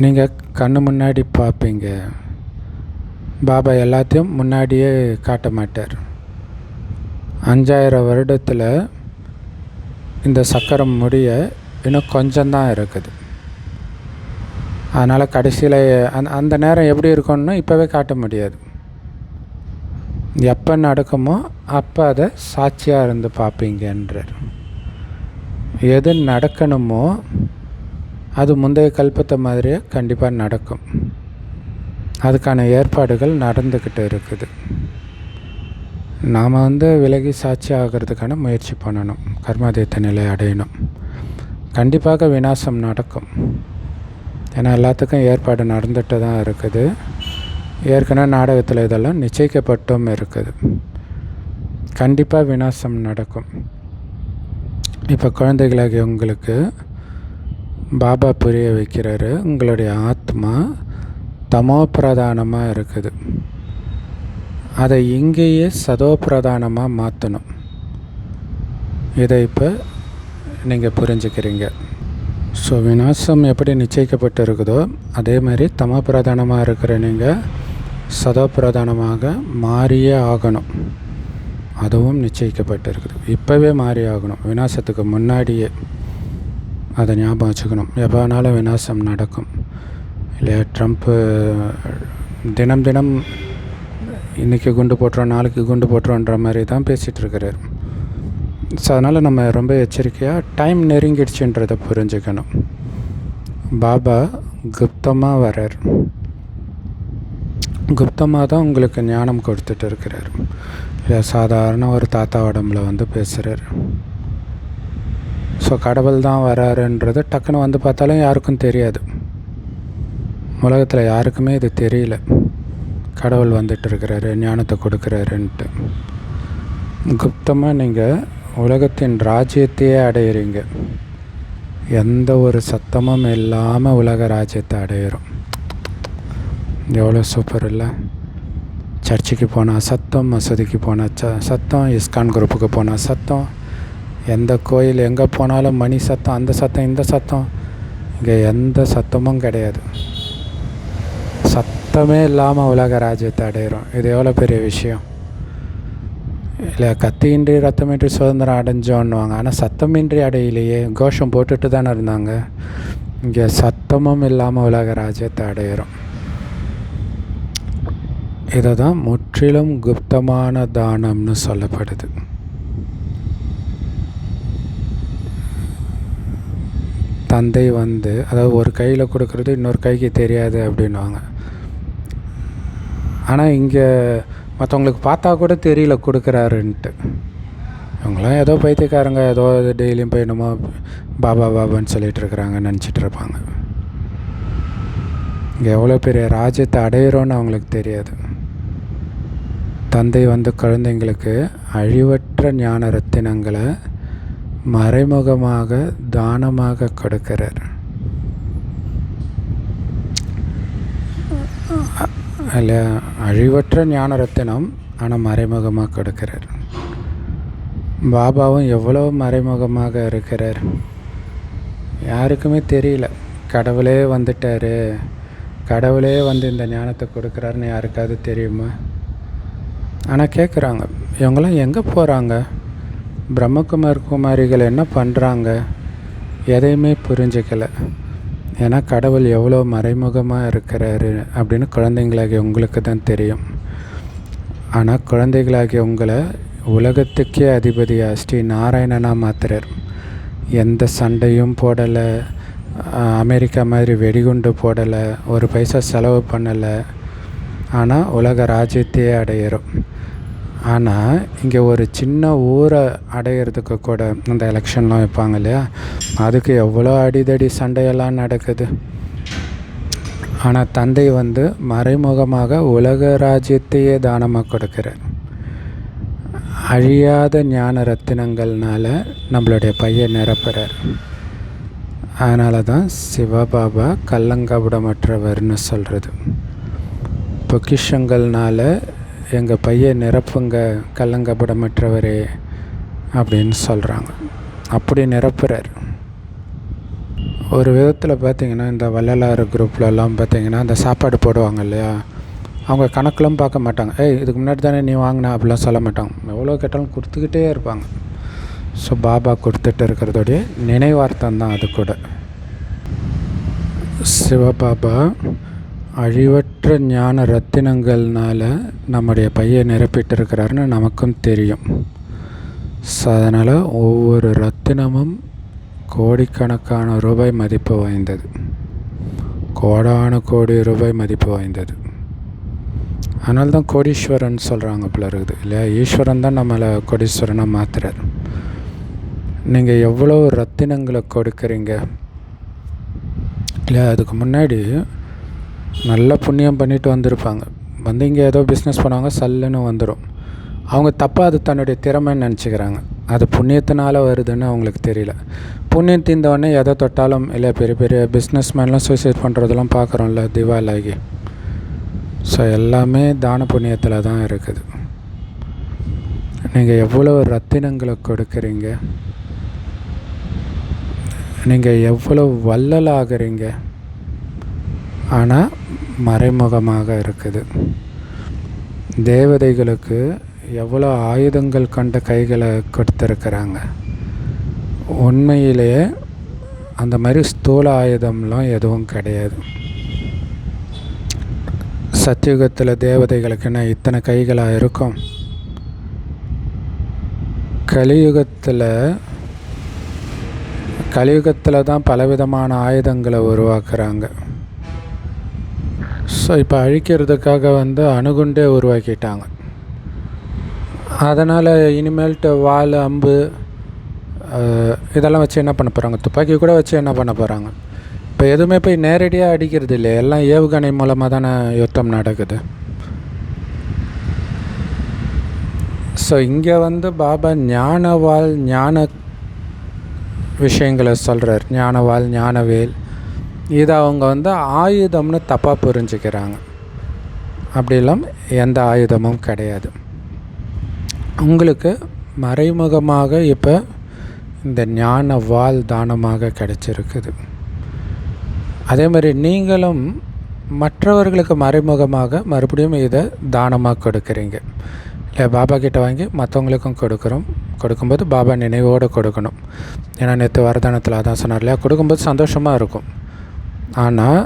நீங்கள் கண்ணு முன்னாடி பார்ப்பீங்க. பாபா எல்லாத்தையும் முன்னாடியே காட்ட மாட்டார். 5000 வருடத்தில் இந்த சக்கரம் முடிய இன்னும் கொஞ்சம்தான் இருக்குது. அதனால் கடைசியில் அந்த நேரம் எப்படி இருக்கும்னு இப்போவே காட்ட முடியாது. எப்போ நடக்குமோ அப்போ அதை சாட்சியாக இருந்து பார்ப்பீங்கன்றார். எது நடக்கணுமோ அது முந்தைய கல்பத்தை மாதிரியே கண்டிப்பாக நடக்கும். அதுக்கான ஏற்பாடுகள் நடந்துக்கிட்டு இருக்குது. நாம் விலகி சாட்சி ஆகிறதுக்கான முயற்சி பண்ணணும். கர்மாதீத்த நிலை அடையணும். கண்டிப்பாக விநாசம் நடக்கும். ஏன்னா எல்லாத்துக்கும் ஏற்பாடு நடந்துட்டு தான் இருக்குது. ஏற்கனவே நாடகத்தில் இதெல்லாம் நிச்சயிக்கப்பட்டும் இருக்குது. கண்டிப்பாக விநாசம் நடக்கும். இப்போ குழந்தைகளாகிய உங்களுக்கு பாபா புரிய வைக்கிறாரு, உங்களுடைய ஆத்மா தமோ பிரதானமாக இருக்குது. அதை இங்கேயே சதோ பிரதானமாக மாற்றணும். இதை இப்போ நீங்கள் புரிஞ்சுக்கிறீங்க. ஸோ விநாசம் எப்படி நிச்சயிக்கப்பட்டு இருக்குதோ அதே மாதிரி தமோ பிரதானமாக இருக்கிற நீங்கள் சதோ பிரதானமாக மாறியே ஆகணும். அதுவும் நிச்சயிக்கப்பட்டு இருக்குது. இப்போவே மாறி ஆகணும், விநாசத்துக்கு முன்னாடியே. அதை ஞாபகம் வச்சுக்கணும். எப்போனாலும் விநாசம் நடக்கும் இல்லையா? ட்ரம்ப்பு தினம் தினம் இன்றைக்கி குண்டு போட்டுறோம், நாளைக்கு குண்டு போட்டுறோன்ற மாதிரி தான் பேசிகிட்ருக்கிறார். ஸோ அதனால் நம்ம ரொம்ப எச்சரிக்கையாக டைம் நெருங்கிடுச்சுன்றதை புரிஞ்சுக்கணும். பாபா குப்தமாக வர்றார். குப்தமாக தான் உங்களுக்கு ஞானம் கொடுத்துட்டு இருக்கிறார். இல்லை சாதாரண ஒரு தாத்தா உடம்புல பேசுகிறார். ஸோ கடவுள் தான் வராருன்றது டக்குன்னு பார்த்தாலும் யாருக்கும் தெரியாது. உலகத்தில் யாருக்குமே இது தெரியல, கடவுள் வந்துட்டுருக்கிறாரு, ஞானத்தை கொடுக்குறாருன்ட்டு. குப்தமாக நீங்கள் உலகத்தின் ராஜ்யத்தையே அடையிறீங்க. எந்த ஒரு சத்தமும் இல்லாமல் உலக ராஜ்யத்தை அடையிறோம். எவ்வளோ சூப்பர் இல்லை? சர்ச்சுக்கு போனால் சத்தம், மசூதிக்கு போனால் சத்தம், இஸ்கான் குரூப்புக்கு போனால் சத்தம், எந்த கோயில் எங்கே போனாலும் மணி சத்தம், அந்த சத்தம், இந்த சத்தம். இங்கே எந்த சத்தமும் கிடையாது. சத்தமே இல்லாமல் உலக ராஜ்யத்தை அடையிறோம். இது எவ்வளோ பெரிய விஷயம் இல்லை? கத்தியின்றி ரத்தமின்றி சுதந்திரம் அடைஞ்சோன்னுவாங்க, ஆனால் சத்தமின்றி அடையிலையே, கோஷம் போட்டுட்டு தானே இருந்தாங்க. இங்கே சத்தமும் இல்லாமல் உலக ராஜ்யத்தை அடையிறோம். இதை தான் முற்றிலும் குப்தமான தானம்னு சொல்லப்படுது. தந்தை அதாவது ஒரு கையில் கொடுக்குறது இன்னொரு கைக்கு தெரியாது அப்படின்வாங்க. ஆனால் இங்கே மற்றவங்களுக்கு பார்த்தா கூட தெரியல கொடுக்குறாருன்ட்டு. இவங்களாம் ஏதோ பைத்தியக்காரங்க, ஏதோ டெய்லியும் போய் என்னமோ பாபா பாபான்னு சொல்லிகிட்டு இருக்கிறாங்கன்னு நினச்சிட்டு இருப்பாங்க. இங்கே எவ்வளோ பெரிய ராஜ்யத்தை அடையிறோன்னு அவங்களுக்கு தெரியாது. தந்தை குழந்தைங்களுக்கு அழிவற்ற ஞான ரத்தினங்களை மறைமுகமாக தானமாக கொடுக்கிறார். இல்லை, அழிவற்ற ஞான ரத்தினம், ஆனால் மறைமுகமாக கொடுக்கிறார். பாபாவும் எவ்வளோ மறைமுகமாக இருக்கிறார், யாருக்குமே தெரியல. கடவுளே வந்துட்டார், கடவுளே இந்த ஞானத்தை கொடுக்குறாருன்னு யாருக்காவது தெரியுமா? ஆனால் கேட்குறாங்க, இவங்களாம் எங்கே போகிறாங்க? குமாரிகள் என்ன பண்ணுறாங்க? எதையுமே புரிஞ்சிக்கலை. ஏன்னா கடவுள் எவ்வளோ மறைமுகமாக இருக்கிறாரு அப்படின்னு குழந்தைங்களாகிய உங்களுக்கு தான் தெரியும். ஆனால் குழந்தைகளாகிய உங்களை உலகத்துக்கே அதிபதியாக ஸ்ரீ நாராயணனாக மாற்றுறார். எந்த சண்டையும் போடலை, அமெரிக்கா மாதிரி வெடிகுண்டு போடலை, ஒரு பைசா செலவு பண்ணலை, ஆனால் உலக ராஜ்யத்தையே அடையிறோம். ஆனால் இங்கே ஒரு சின்ன ஊரை அடையிறதுக்கு கூட அந்த எலெக்ஷன்லாம் வைப்பாங்க இல்லையா, அதுக்கு எவ்வளோ அடிதடி சண்டையெல்லாம் நடக்குது. ஆனால் தந்தை மறைமுகமாக உலக ராஜ்யத்தையே தானமாக கொடுக்குறார். அழியாத ஞான ரத்தினங்கள்னால நம்மளுடைய பையன் நிரப்புறார். அதனால தான் சிவபாபா கள்ளங்கபடமற்றவர்னு சொல்கிறது. பொக்கிஷங்கள்னால எங்கள் பையன் நிரப்புங்க கள்ளங்கபடமற்றவரே அப்படின்னு சொல்கிறாங்க. அப்படி நிரப்புறார். ஒரு விதத்தில் பார்த்திங்கன்னா இந்த வள்ளலாறு குரூப்லலாம் பார்த்திங்கன்னா அந்த சாப்பாடு போடுவாங்க இல்லையா, அவங்க கணக்கெலாம் பார்க்க மாட்டாங்க. இதுக்கு முன்னாடி தானே நீ வாங்கினா அப்படிலாம் சொல்ல மாட்டாங்க. எவ்வளோ கேட்டாலும் கொடுத்துக்கிட்டே இருப்பாங்க. ஸோ பாபா கொடுத்துட்டு இருக்கிறதோடைய நினைவார்த்தம் தான் அது கூட. சிவபாபா அழிவற்ற ஞான ரத்தினங்கள்னால நம்முடைய பையை நிரப்பிட்டு இருக்கிறாருன்னு நமக்கும் தெரியும். ஸோ அதனால் ஒவ்வொரு ரத்தினமும் கோடிக்கணக்கான ரூபாய் மதிப்பு வாய்ந்தது, கோடான கோடி ரூபாய் மதிப்பு வாய்ந்தது. அதனால தான் கோடீஸ்வரன் சொல்கிறாங்க போல இருக்குது இல்லையா? ஈஸ்வரன் தான் நம்மளை கோடீஸ்வரனாக மாற்றுறார். நீங்கள் எவ்வளோ ரத்தினங்களை கொடுக்குறீங்க இல்லையா? அதுக்கு முன்னாடி நல்ல புண்ணியம் பண்ணிட்டு வந்திருப்பாங்க, இங்கே ஏதோ பிஸ்னஸ் பண்ணுவாங்க, சல்லுன்னு வந்துடும். அவங்க தப்பாக அது தன்னுடைய திறமைன்னு நினச்சிக்கிறாங்க. அது புண்ணியத்தினால வருதுன்னு அவங்களுக்கு தெரியல. புண்ணியம் தீர்ந்தவொடனே எதை தொட்டாலும் இல்லை, பெரிய பெரிய பிஸ்னஸ் மேன்லாம் சூசைட் பண்ணுறதெல்லாம் பார்க்குறோம்ல திவாலாகி. ஸோ எல்லாமே தான புண்ணியத்தில் தான் இருக்குது. நீங்கள் எவ்வளோ ரத்தினங்களை கொடுக்குறீங்க, நீங்கள் எவ்வளோ வள்ளலாகிறீங்க, ஆனால் மறைமுகமாக இருக்குது. தேவதைகளுக்கு எவ்வளோ ஆயுதங்கள் கொண்ட கைகளை கொடுத்துருக்குறாங்க. உண்மையிலேயே அந்த மாதிரி ஸ்தூல ஆயுதம்லாம் எதுவும் கிடையாது. சத்தியுகத்தில் தேவதைகளுக்குன்னா இத்தனை கைகளாக இருக்கும். கலியுகத்தில் தான் பலவிதமான ஆயுதங்களை உருவாக்குறாங்க. ஸோ இப்போ அழிக்கிறதுக்காக அணுகுண்டே உருவாக்கிட்டாங்க. அதனால் இனிமேல்ட்டு வாள், அம்பு இதெல்லாம் வச்சு என்ன பண்ண போகிறாங்க? துப்பாக்கி கூட வச்சு என்ன பண்ண போகிறாங்க? இப்போ எதுவுமே போய் நேரடியாக அடிக்கிறது இல்லை, எல்லாம் ஏவுகணை மூலமாக தானே யுத்தம் நடக்குது. ஸோ இங்கே பாபா ஞானவாள், ஞான விஷயங்களை சொல்கிறார். ஞானவாள், ஞானவேல், இதை அவங்க ஆயுதம்னு தப்பாக புரிஞ்சுக்கிறாங்க. அப்படிலாம் எந்த ஆயுதமும் கிடையாது. உங்களுக்கு மறைமுகமாக இப்போ இந்த ஞான வாள் தானமாக கிடைச்சிருக்குது. அதே மாதிரி நீங்களும் மற்றவர்களுக்கு மறைமுகமாக மறுபடியும் இதை தானமாக கொடுக்குறீங்க. இல்லை, பாபா கிட்ட வாங்கி மற்றவங்களுக்கும் கொடுக்கும்போது பாபா நினைவோடு கொடுக்கணும். ஏன்னா நேற்று வரதானத்தில் அதான் சொன்னார் இல்லையா, கொடுக்கும்போது சந்தோஷமாக இருக்கும். ஆனால்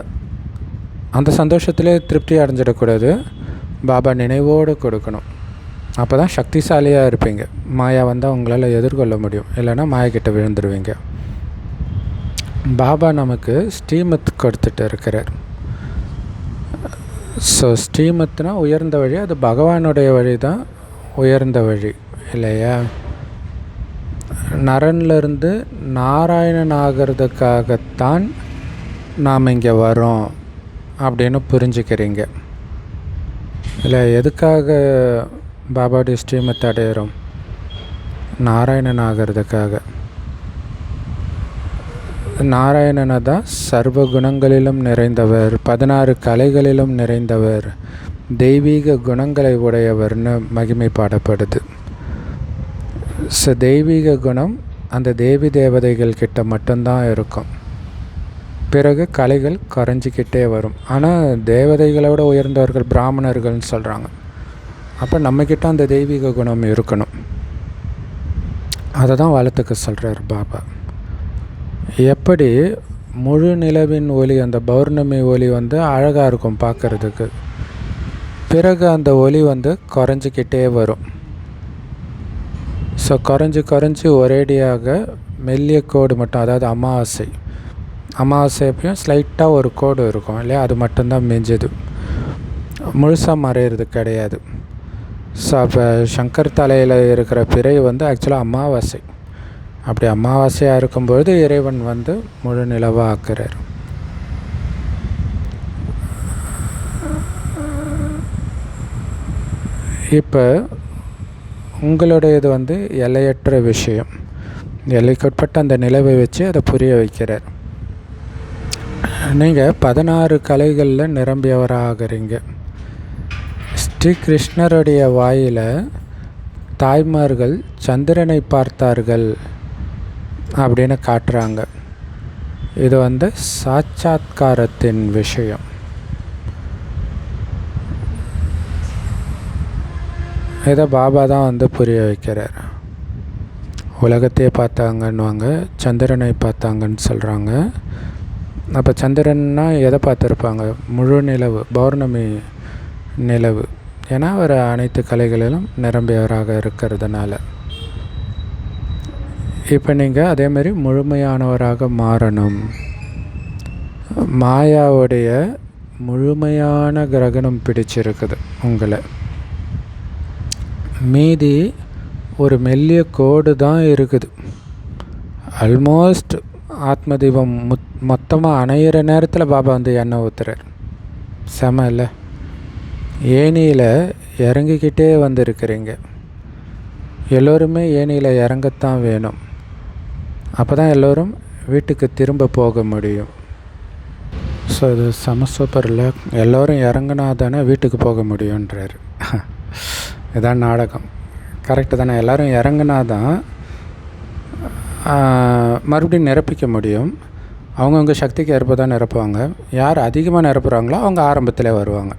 அந்த சந்தோஷத்திலே திருப்தி அடைஞ்சிடக்கூடாது, பாபா நினைவோடு கொடுக்கணும். அப்போ தான் சக்திசாலியாக இருப்பீங்க. மாயா உங்களால் எதிர்கொள்ள முடியும், இல்லைன்னா மாயக்கிட்ட விழுந்துருவீங்க. பாபா நமக்கு ஸ்ரீமத் கொடுத்துட்டு இருக்கிறார். ஸோ ஸ்ரீமத்னா உயர்ந்த வழி, அது பகவானுடைய வழி தான் உயர்ந்த வழி இல்லையா? நரன்லேருந்து நாராயணன் ஆகிறதுக்காகத்தான் நாம் இங்கே வரோம் அப்படின்னு புரிஞ்சுக்கிறீங்க இல்லை? எதுக்காக பாபாவுடைய ஸ்ரீமத்தை அடையிறோம்? நாராயணன் ஆகிறதுக்காக. நாராயணனை தான் சர்வ குணங்களிலும் நிறைந்தவர், 16 கலைகளிலும் நிறைந்தவர், தெய்வீக குணங்களை உடையவர்னு மகிமை பாடப்படுது. ஸோ தெய்வீக குணம் அந்த தேவி தேவதைகள் கிட்ட மட்டும்தான் இருக்கும். பிறகு கலைகள் குறைஞ்சிக்கிட்டே வரும். ஆனால் தேவதைகளோட உயர்ந்தவர்கள் பிராமணர்கள்னு சொல்கிறாங்க. அப்போ நம்மக்கிட்ட அந்த தெய்வீக குணம் இருக்கணும். அதை தான் வளர்த்துக்க சொல்கிறார் பாபா. எப்படி முழு நிலவின் ஒளி, அந்த பௌர்ணமி ஒளி அழகாக இருக்கும் பார்க்குறதுக்கு, பிறகு அந்த ஒளி குறைஞ்சிக்கிட்டே வரும். ஸோ குறைஞ்சி ஒரேடியாக மெல்லிய கோடு மட்டும், அதாவது அமாவாசை எப்பயும் ஸ்லைட்டாக ஒரு கோடு இருக்கும் இல்லையா, அது மட்டும்தான் மிஞ்சுது, முழுசாக மறையிறது கிடையாது. ஸோ அப்போ சங்கர் தலையில் இருக்கிற பிறை ஆக்சுவலாக அமாவாசை. அப்படி அமாவாசையாக இருக்கும்பொழுது இறைவன் முழு நிலவாக ஆக்குறார். இப்போ உங்களுடையது எல்லையற்ற விஷயம். எல்லைக்குட்பட்ட அந்த நிலவை வச்சு அதை புரிய வைக்கிறார். நீங்கள் 16 கலைகளில் நிரம்பியவராகிறீங்க. ஸ்ரீ கிருஷ்ணருடைய வாயில் தாய்மார்கள் சந்திரனை பார்த்தார்கள் அப்படின்னு காட்டுறாங்க. இது சாட்சாத்காரத்தின் விஷயம். இதை பாபா தான் புரிய வைக்கிறார். உலகத்தையே பார்த்தாங்கன்னுவாங்க, சந்திரனை பார்த்தாங்கன்னு சொல்கிறாங்க. அப்போ சந்திரன்னா எதை பார்த்துருப்பாங்க? முழு நிலவு, பௌர்ணமி நிலவு. ஏன்னா அவர் அனைத்து கலைகளிலும் நிரம்பியவராக இருக்கிறதுனால. இப்போ நீங்கள் அதேமாரி முழுமையானவராக மாறணும். மாயாவுடைய முழுமையான கிரகணம் பிடிச்சிருக்குது உங்களை. மீதி ஒரு மெல்லிய கோடு தான் இருக்குது. ஆல்மோஸ்ட் ஆத்ம தீபம் மொத்தமாக அணையிற நேரத்தில் பாபா எண்ணெய் ஊற்றுறார். செம இல்லை? ஏணியில் இறங்கிக்கிட்டே இருக்கிறீங்க. எல்லோருமே ஏணியில் இறங்கத்தான் வேணும். அப்போ தான் எல்லோரும் வீட்டுக்கு திரும்ப போக முடியும். ஸோ இது செம சூப்பரில், எல்லோரும் இறங்கினா தானே வீட்டுக்கு போக முடியுன்றார். இதான் நாடகம். கரெக்டு தானே? எல்லோரும் இறங்கினா தான் மறுபடியும் நிரப்பிக்க முடியும். அவங்கவுங்க சக்திக்கு ஏற்ப தான் நிரப்புவாங்க. யார் அதிகமாக நிரப்புகிறாங்களோ அவங்க ஆரம்பத்திலே வருவாங்க.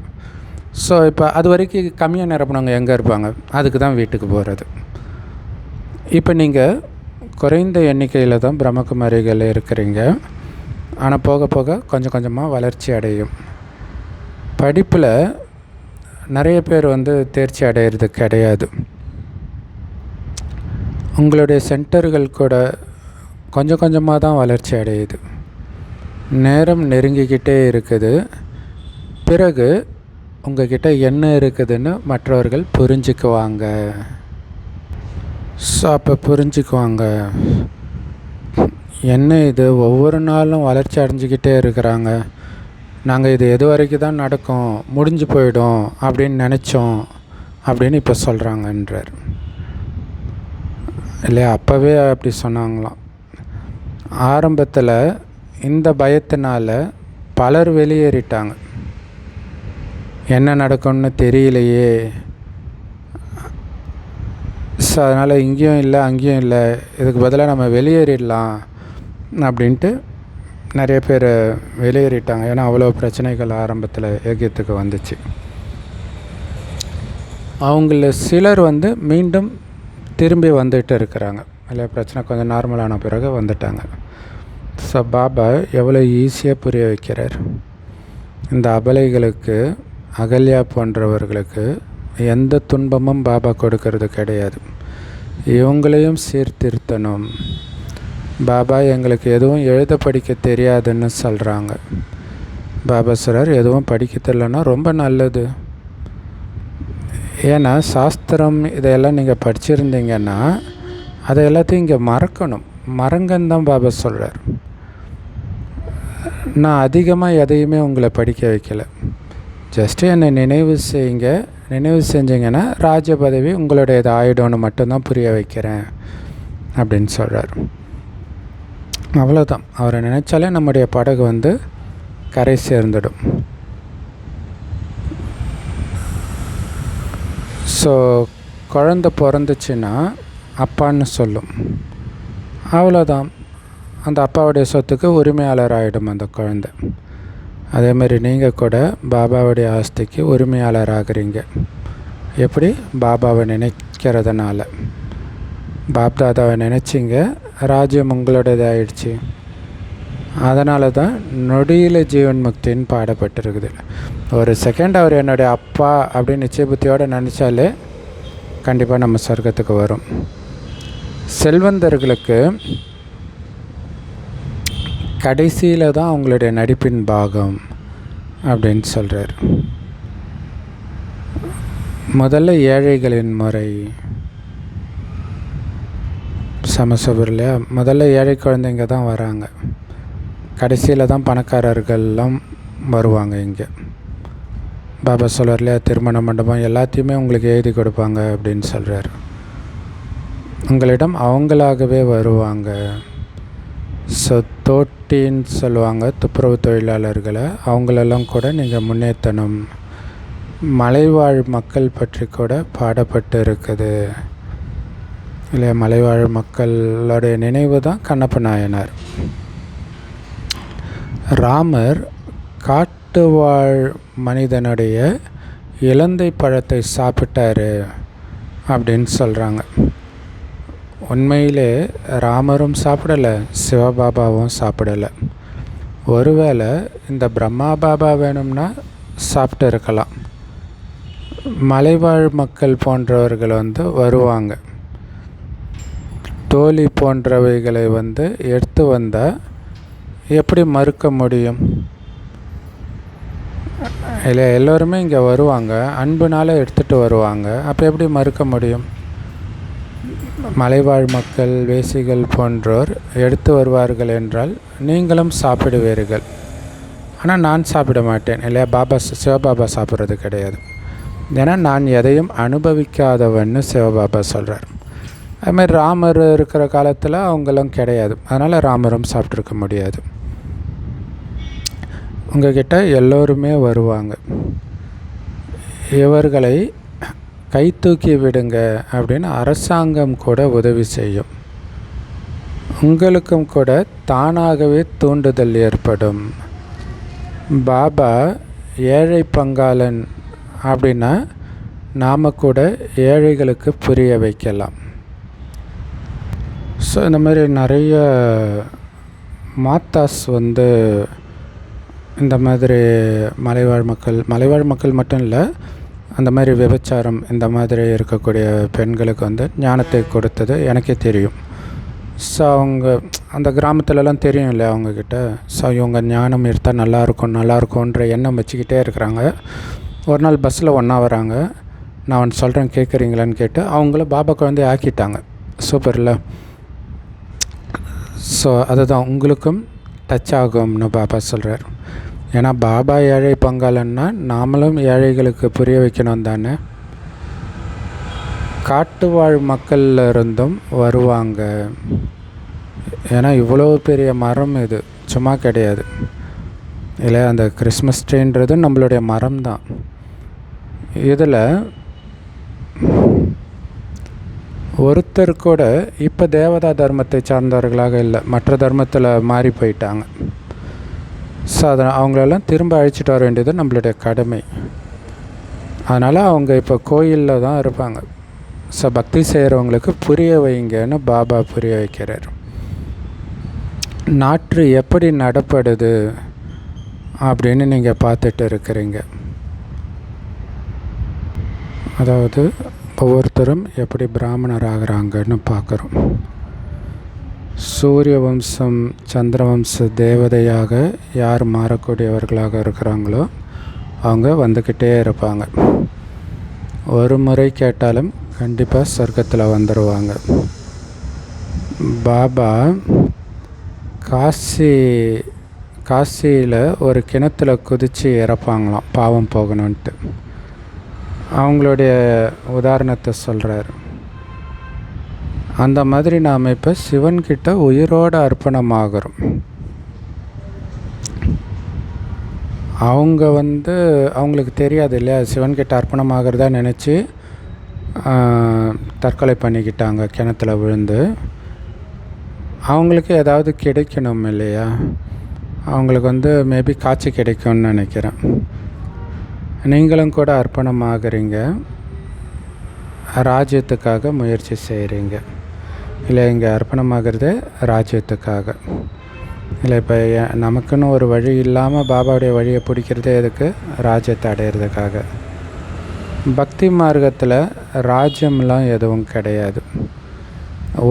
ஸோ இப்போ அது வரைக்கும் கம்மியாக நிரப்புனவங்க எங்கே இருப்பாங்க? அதுக்கு தான் வீட்டுக்கு போகிறது. இப்போ நீங்கள் குறைந்த எண்ணிக்கையில் தான் பிரம்மகுமாரிகள் இருக்கிறீங்க. ஆனால் போக போக கொஞ்சம் கொஞ்சமாக வளர்ச்சி அடையும். படிப்பில் நிறைய பேர் தேர்ச்சி அடையிறது கிடையாது. உங்களுடைய சென்டர்கள் கூட கொஞ்சம் கொஞ்சமாக தான் வளர்ச்சி அடையுது. நேரம் நெருங்கிக்கிட்டே இருக்குது. பிறகு உங்கள்கிட்ட என்ன இருக்குதுன்னு மற்றவர்கள் புரிஞ்சுக்குவாங்க. ஸோ அப்போ புரிஞ்சுக்குவாங்க, என்ன இது ஒவ்வொரு நாளும் வளர்ச்சி அடைஞ்சிக்கிட்டே இருக்கிறாங்க, நாங்கள் இது எது வரைக்கும் தான் நடக்கும், முடிஞ்சு போயிடும் அப்படின்னு நினச்சோம் அப்படின்னு இப்போ சொல்கிறாங்கன்றார் இல்லையா. அப்போவே அப்படி சொன்னாங்களாம். ஆரம்பத்தில் இந்த பயத்தினால பலர் வெளியேறிட்டாங்க. என்ன நடக்கும்னு தெரியலையே, ஸோ அதனால் இங்கேயும் இல்லை அங்கேயும் இல்லை, இதுக்கு பதிலாக நம்ம வெளியேறிடலாம் அப்படின்ட்டு நிறைய பேர் வெளியேறிட்டாங்க. ஏன்னா அவ்வளோ பிரச்சனைகள் ஆரம்பத்தில் ஏகியத்துக்கு வந்துச்சு. அவங்கள சிலர் மீண்டும் திரும்பி வந்துட்டு இருக்கிறாங்க இல்லை, பிரச்சனை கொஞ்சம் நார்மலான பிறகு வந்துட்டாங்க. ஸோ பாபா எவ்வளோ ஈஸியாக புரிய வைக்கிறார். இந்த அபலைகளுக்கு, அகல்யா போன்றவர்களுக்கு எந்த துன்பமும் பாபா கொடுக்கறது கிடையாது. இவங்களையும் சீர்திருத்தணும். பாபா எங்களுக்கு எதுவும் எழுத படிக்க தெரியாதுன்னு சொல்கிறாங்க. பாபா சொல்கிறார், எதுவும் படிக்க தெரியலன்னா ரொம்ப நல்லது. ஏன்னா சாஸ்திரம் இதையெல்லாம் நீங்கள் படிச்சிருந்தீங்கன்னா அதை எல்லாத்தையும் இங்கே மறக்கணும். மறங்கன்னு தான் பாபா சொல்கிறார். நான் அதிகமாக எதையுமே உங்களை படிக்க வைக்கலை. ஜஸ்ட்டு என்னை நினைவு செய்யுங்க. நினைவு செஞ்சிங்கன்னா ராஜ பதவி உங்களுடையது ஆகிடும்னு மட்டும்தான் புரிய வைக்கிறேன் அப்படின்னு சொல்கிறார். அவ்வளோதான். அவரை நினச்சாலே நம்முடைய படகு கரை சேர்ந்துடும். ஸோ குழந்தை பிறந்துச்சுன்னா அப்பான்னு சொல்லும். அவ்வளோதான். அந்த அப்பாவுடைய சொத்துக்கு உரிமையாளர் ஆகிடும் அந்த குழந்தை. அதேமாதிரி நீங்கள் கூட பாபாவுடைய ஆஸ்திக்கு உரிமையாளர் ஆகிறீங்க. எப்படி? பாபாவை நினைக்கிறதுனால. பாப்தாதாவை நினச்சிங்க, ராஜ்யம் உங்களோடது ஆயிடுச்சு. அதனால தான் நொடியில் ஜீவன் முக்தின்னு பாடப்பட்டிருக்குது. ஒரு செகண்ட் அவர் என்னுடைய அப்பா அப்படின்னு நிச்சய புத்தியோடு நினச்சாலே கண்டிப்பாக நம்ம சொர்க்கத்துக்கு வரும். செல்வந்தர்களுக்கு கடைசியில் தான் அவங்களுடைய நடிப்பின் பாகம் அப்படின்னு சொல்கிறார். முதல்ல ஏழைகளின் முறை சமசபர் இல்லையா. முதல்ல ஏழை குழந்தைங்க தான் வராங்க, கடைசியில் தான் பணக்காரர்கள்லாம் வருவாங்க. இங்கே பாபா சொல்கிறார் இல்லையா, திருமண மண்டபம் எல்லாத்தையுமே உங்களுக்கு எழுதி கொடுப்பாங்க அப்படின்னு சொல்கிறார். உங்களிடம் அவங்களாகவே வருவாங்க. ஸோ தோட்டின்னு சொல்லுவாங்க, துப்புரவு தொழிலாளர்களை, அவங்களெல்லாம் கூட நீங்கள் முன்னேற்றணும். மலைவாழ் மக்கள் பற்றி கூட பாடப்பட்டு இருக்குது இல்லையா. மலைவாழ் மக்களுடைய நினைவு தான் கண்ணப்ப நாயனார். ராமர் காட்டுவாழ் மனிதனுடைய இலந்தை பழத்தை சாப்பிட்டாரு அப்படின்னு சொல்கிறாங்க. உண்மையிலே ராமரும் சாப்பிடலை, சிவபாபாவும் சாப்பிடலை. ஒருவேளை இந்த பிரம்மா பாபா வேணும்னா சாப்பிட்டு இருக்கலாம். மலைவாழ் மக்கள் போன்றவர்கள் வருவாங்க. தோழி போன்றவைகளை எடுத்து வந்தால் எப்படி மறுக்க முடியும் இல்லை? எல்லோருமே இங்கே வருவாங்க, அன்புனால எடுத்துகிட்டு வருவாங்க. அப்போ எப்படி மறுக்க முடியும்? மலைவாழ் மக்கள், வேசிகள் போன்றோர் எடுத்து வருவார்கள் என்றால் நீங்களும் சாப்பிடுவீர்கள். ஆனால் நான் சாப்பிட மாட்டேன் இல்லையா. பாபா, சிவபாபா சாப்பிட்றது கிடையாது. ஏன்னா நான் எதையும் அனுபவிக்காதவன்னு சிவபாபா சொல்கிறார். அதுமாதிரி ராமர் இருக்கிற காலத்தில் அவங்களும் கிடையாது. அதனால் ராமரும் சாப்பிட்ருக்க முடியாது. உங்கள்கிட்ட எல்லோருமே வருவாங்க. இவர்களை கை தூக்கி விடுங்க அப்படின்னு அரசாங்கம் கூட உதவி செய்யும். உங்களுக்கும் கூட தானாகவே தூண்டுதல் ஏற்படும். பாபா ஏழை பங்காளன் அப்படின்னா நாம் கூட ஏழைகளுக்கு புரிய வைக்கலாம். ஸோ இந்த மாதிரி நிறைய மாத்தாஸ் வந்து இந்த மாதிரி மலைவாழ் மக்கள் மட்டும் இல்லை, அந்த மாதிரி விபச்சாரம் இந்த மாதிரி இருக்கக்கூடிய பெண்களுக்கு வந்து ஞானத்தை கொடுத்தது எனக்கே தெரியும். ஸோ அவங்க அந்த கிராமத்துலலாம் தெரியும் இல்லையா அவங்கக்கிட்ட. ஸோ இவங்க ஞானம் எடுத்தால் நல்லாயிருக்கும்ன்ற எண்ணம் வச்சுக்கிட்டே இருக்கிறாங்க. ஒரு நாள் பஸ்ஸில் ஒன்றா வராங்க. நான் ஒன்று சொல்கிறேன் கேட்குறீங்களான்னு கேட்டு அவங்கள பாபா குழந்தை ஆக்கிட்டாங்க. சூப்பரில். ஸோ அதுதான் உங்களுக்கும் டச் ஆகும்னு பாபா சொல்கிறார். ஏன்னா பாபா ஏழை பங்காளன்னா நாமளும் ஏழைகளுக்கு புரிய வைக்கணும் தானே. காட்டு வாழ் மக்களில் இருந்தும் வருவாங்க. ஏன்னா இவ்வளோ பெரிய மரம் இது சும்மா கிடையாது இல்லை. அந்த கிறிஸ்மஸ் ட்ரீன்றது நம்மளுடைய மரம் தான். இதில் ஒருத்தர் கூட இப்போ தேவதா தர்மத்தை சார்ந்தவர்களாக இல்லை, மற்ற தர்மத்தில் மாறி போயிட்டாங்க. ஸோ அதை அவங்களெல்லாம் திரும்ப அழைச்சிட்டு வர வேண்டியது நம்மளுடைய கடமை. அதனால் அவங்க இப்போ கோயிலில் தான் இருப்பாங்க. ஸோ பக்தி செய்கிறவங்களுக்கு புரிய வைங்கன்னு பாபா புரிய வைக்கிறார். நாற்று எப்படி நடப்படுது அப்படின்னு நீங்கள் பார்த்துட்டு இருக்கிறீங்க. அதாவது ஒவ்வொருத்தரும் எப்படி பிராமணர் ஆகிறாங்கன்னு பார்க்குறோம். சூரிய வம்சம் சந்திரவம்ச தேவதையாக யார் மாறக்கூடியவர்களாக இருக்கிறாங்களோ அவங்க வந்துக்கிட்டே இருப்பாங்க. ஒரு முறை கேட்டாலும் கண்டிப்பாக சொர்க்கத்தில் வந்துடுவாங்க. பாபா காசியில் ஒரு கிணத்துல குதித்து இறப்பாங்களாம் பாவம் போகணுன்ட்டு. அவங்களுடைய உதாரணத்தை சொல்கிறார். அந்த மாதிரி நாம் இப்போ சிவன்கிட்ட உயிரோடு அர்ப்பணமாகிறோம். அவங்க அவங்களுக்கு தெரியாது இல்லையா, சிவன்கிட்ட அர்ப்பணமாகிறதா நினச்சி தற்கொலை பண்ணிக்கிட்டாங்க கிணத்துல விழுந்து. அவங்களுக்கு ஏதாவது கிடைக்கணும் இல்லையா, அவங்களுக்கு மேபி காட்சி கிடைக்கும்னு நினைக்கிறேன். நீங்களும் கூட அர்ப்பணமாகறீங்க, ராஜ்யத்துக்காக முயற்சி செய்கிறீங்க இல்லை. இங்கே அர்ப்பணமாகிறது ராஜ்யத்துக்காக இல்லை. இப்போ நமக்குன்னு ஒரு வழி இல்லாமல் பாபாவுடைய வழியை பிடிக்கிறதே எதுக்கு? ராஜ்யத்தை அடையிறதுக்காக. பக்தி மார்க்கத்தில் ராஜ்யம்லாம் எதுவும் கிடையாது.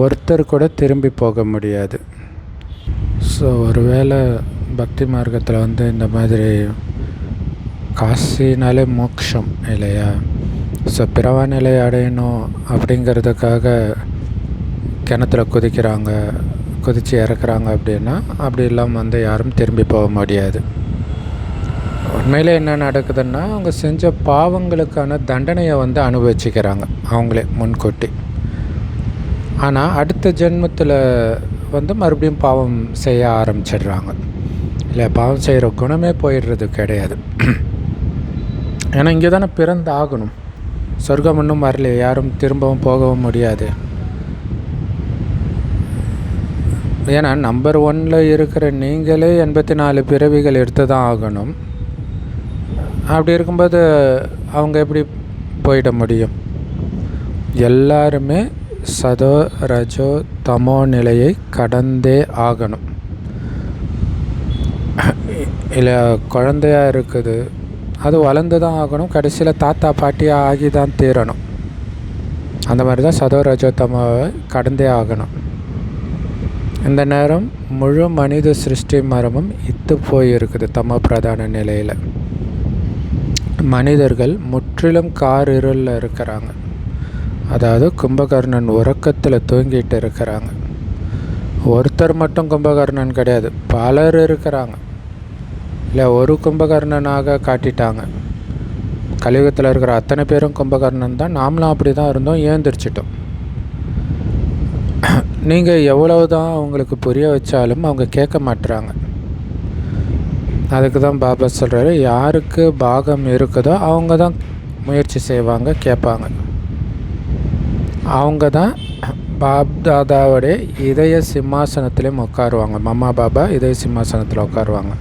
ஒருத்தர் கூட திரும்பி போக முடியாது. ஸோ ஒருவேளை பக்தி மார்க்கத்தில் இந்த மாதிரி காசினாலே மோட்சம் இல்லையா, ஸோ பிறவா நிலை அடையணும் அப்படிங்கிறதுக்காக கிணத்துல குதித்து இறக்குறாங்க அப்படின்னா அப்படி இல்லாமல் யாரும் திரும்பி போக முடியாது. உண்மையில் என்ன நடக்குதுன்னா அவங்க செஞ்ச பாவங்களுக்கான தண்டனையை அனுபவிச்சுக்கிறாங்க அவங்களே முன்கூட்டி. ஆனால் அடுத்த ஜென்மத்தில் மறுபடியும் பாவம் செய்ய ஆரம்பிச்சிடுறாங்க இல்லை. பாவம் செய்கிற குணமே போயிடுறது கிடையாது. ஏன்னா இங்கே தானே பிறந்து ஆகணும். சொர்க்கம் இன்னும் வரலையே, யாரும் திரும்பவும் போகவும் முடியாது. ஏன்னா நம்பர் 1 இருக்கிற நீங்களே 84 பிறவிகள் எடுத்து தான் ஆகணும். அப்படி இருக்கும்போது அவங்க எப்படி போயிட முடியும்? எல்லாருமே சதோ ரஜோ தமோ நிலையை கடந்தே ஆகணும் இல்லை. குழந்தையாக இருக்குது, அது வளர்ந்து தான் ஆகணும். கடைசியில் தாத்தா பாட்டியாக ஆகி தான் தீரணும். அந்த மாதிரி தான் சதோ ரஜோ தமோவை கடந்தே ஆகணும். இந்த நேரம் முழு மனித சிருஷ்டி மரமும் இத்து போயிருக்குது தமோ பிரதான நிலையில். மனிதர்கள் முற்றிலும் காரிருளில் இருக்கிறாங்க. அதாவது கும்பகர்ணன் உறக்கத்தில் தூங்கிட்டு இருக்கிறாங்க. ஒருத்தர் மட்டும் கும்பகர்ணன் கிடையாது, பலர் இருக்கிறாங்க இல்லை. ஒரு கும்பகர்ணனாக காட்டிட்டாங்க. கலியுகத்தில் இருக்கிற அத்தனை பேரும் கும்பகர்ணன் தான். நாமளும் அப்படி தான் இருந்தோம், ஏந்திரிச்சிட்டோம். நீங்கள் எவ்வளவு தான் அவங்களுக்கு புரிய வச்சாலும் அவங்க கேட்க மாட்டுறாங்க. அதுக்கு தான் பாபா சொல்கிறாரு, யாருக்கு பாகம் இருக்குதோ அவங்க தான் முயற்சி செய்வாங்க, கேட்பாங்க. அவங்க தான் பாப்தாதாவுடைய இதய சிம்மாசனத்துலேயும் உட்காருவாங்க. மம்மா பாபா இதய சிம்மாசனத்தில் உட்காருவாங்க.